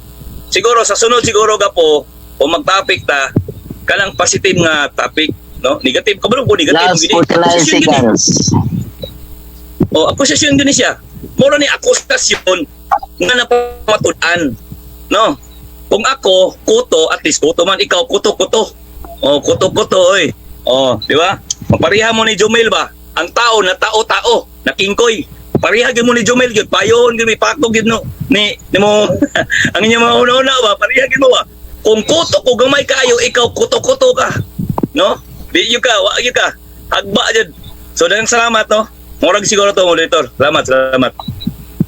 Siguro sa sunod siguro gapo o mag-topic ta kanang positive nga topic, no? Negative kabalo ko negative Last 49 seconds. Akusasyon din siya. Moro ni akusasyon nga napamatud-an, no? Kung ako kuto, at least kuto man ikaw kuto-kuto. Kuto-kuto oy. Di ba? Mapareha mo ni Jomel ba? Ang tao na tao-tao, na kingkoy. Pareha gyud mo ni Jomel gyud, payon gyud may pakog gyud no. Ni mo ang inyo mga una-una ba, pareha gyud mo ba? Kung kuto ko gamay kayo, ikaw kuto-kuto ka. No? Di yu ka, wa yu ka. Hagba jud. So daghang salamat no. Murag siguro to moderator. Salamat.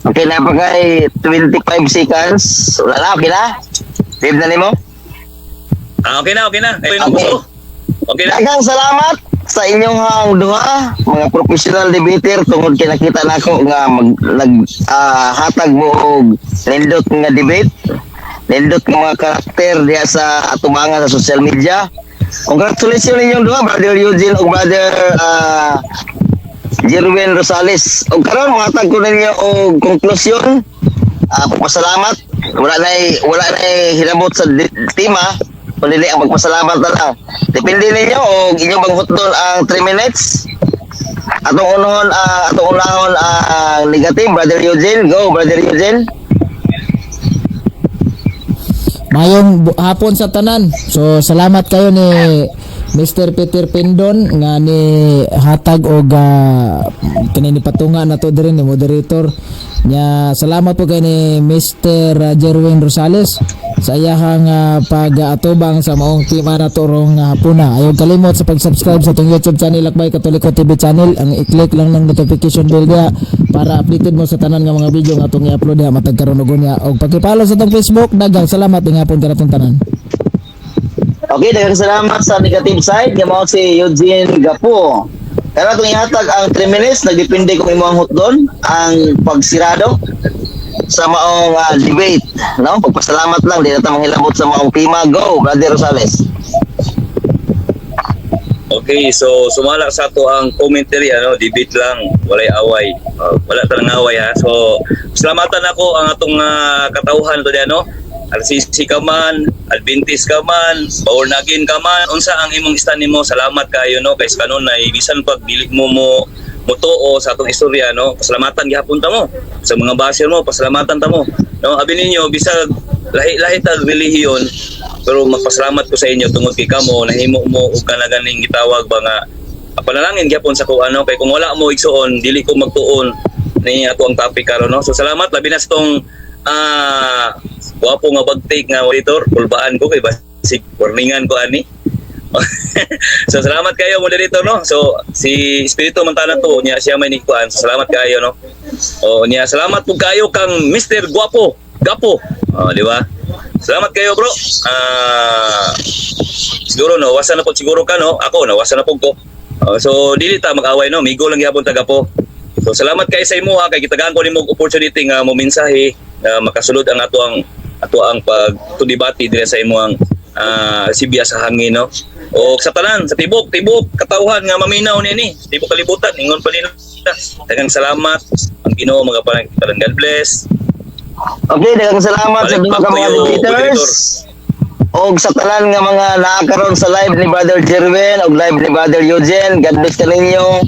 Okay na pa kay 25 seconds. Wala na, okay na? Save na nimo? Okay na. Ito yung Okay. gusto. Okay na. Daghang salamat sa inyong duha, mga professional debater tungod kay nakita nako nga hatag mo og nindot nga debate. Nindot nga mga karakter diha sa atubangan sa social media. Congratulations ninyong duha, Brother Eugene ug Brother Jerwin Rosales. Og karon matag ko ninyo og konklusyon. Pagpasalamat. Wala na hilabot sa tema. Kundi ang magpasalamat na lang. Depende ninyo o inyong bang hutdon ang 3 minutes. Atong unahon ang negative, Brother Eugene. Go, Brother Eugene. Mayong hapon sa tanan. So salamat kayo ni Mr. Peter Pindon nga ni hatag og kini patunga na to diri ni moderator nya. Salamat po kay ni Mr. Jerwin Rosales sa iyahang pag-atubang sa maong tema na turong hapuna. Ayaw kalimot sa pag-subscribe sa itong YouTube channel Lakbay Katoliko TV channel. Ang i-click lang ng notification bell niya para updated mo sa tanan nga mga video nga itong i-upload niya matag karon ug niya. Og paki-follow sa itong Facebook. Daghang salamat ing hapon kanatong tanan. Okay, daghang salamat sa negative side. Nga mao si Eugene Gapo. Kaya itong ihatag ang 3 minutes, nagdepende kung imo ang hutdon, ang pagsirado sa maong debate. No? Pagpasalamat lang, di na tayo manghilabot sa maong tema. Go, Brother Rosales. Okay, so sumala sa to ang commentary, debate lang, walay away. Wala tanang away ha. So, salamatan ako ang atong katauhan to diyan, RCC ka man, Adventist ka man, Baornagin ka man, unsa ang imong stand nimo, salamat kayo kay kanon na bisan pag dili mo mutuo sa atong istorya pasalamatan gihapon ta mo sa mga basher mo, pasalamatan ta mo. Abi ninyo bisag lahi-lahi tag relihiyon, pero magpasalamat ko sa inyo tungod kay kamo nahimo mo og kanaganing gitawag ba nga panalangin gihapon sa ko kay kung wala mo igsuon dili ko magtuon ni ato ang topic karon So salamat labi na sa tong wapo nga bagtake nga monitor, pulbaan ko kay basig warningan ko ani. So salamat kayo moderator So si Espiritu Mantana to niya siya may nikuan. So, salamat kayo niya salamat po kayo kang Mr. Gapo. Di ba? Salamat kayo bro. Siguro wasa na po siguro ka Ako wasa na po ko. So dili ta mag-away migo lang gyapon taga po. So salamat kayo sa imo kay gitagaan ko nimo opportunity nga mo mensahe na makasulod ang ato ang pagtudibati dire sa imo ang Sibiya sa hangin o sa tanan sa tibok katawhan nga maminaw niini tibok kalibutan ingon pa nila daghang salamat ang Ginoo mga parang God bless. Okay, daghang salamat sa Balik duha back ka to mga you, debaters. Og sa tanan nga mga naakaron sa live ni Brother Jerwin og live ni Brother Eugene. God bless ka ninyo.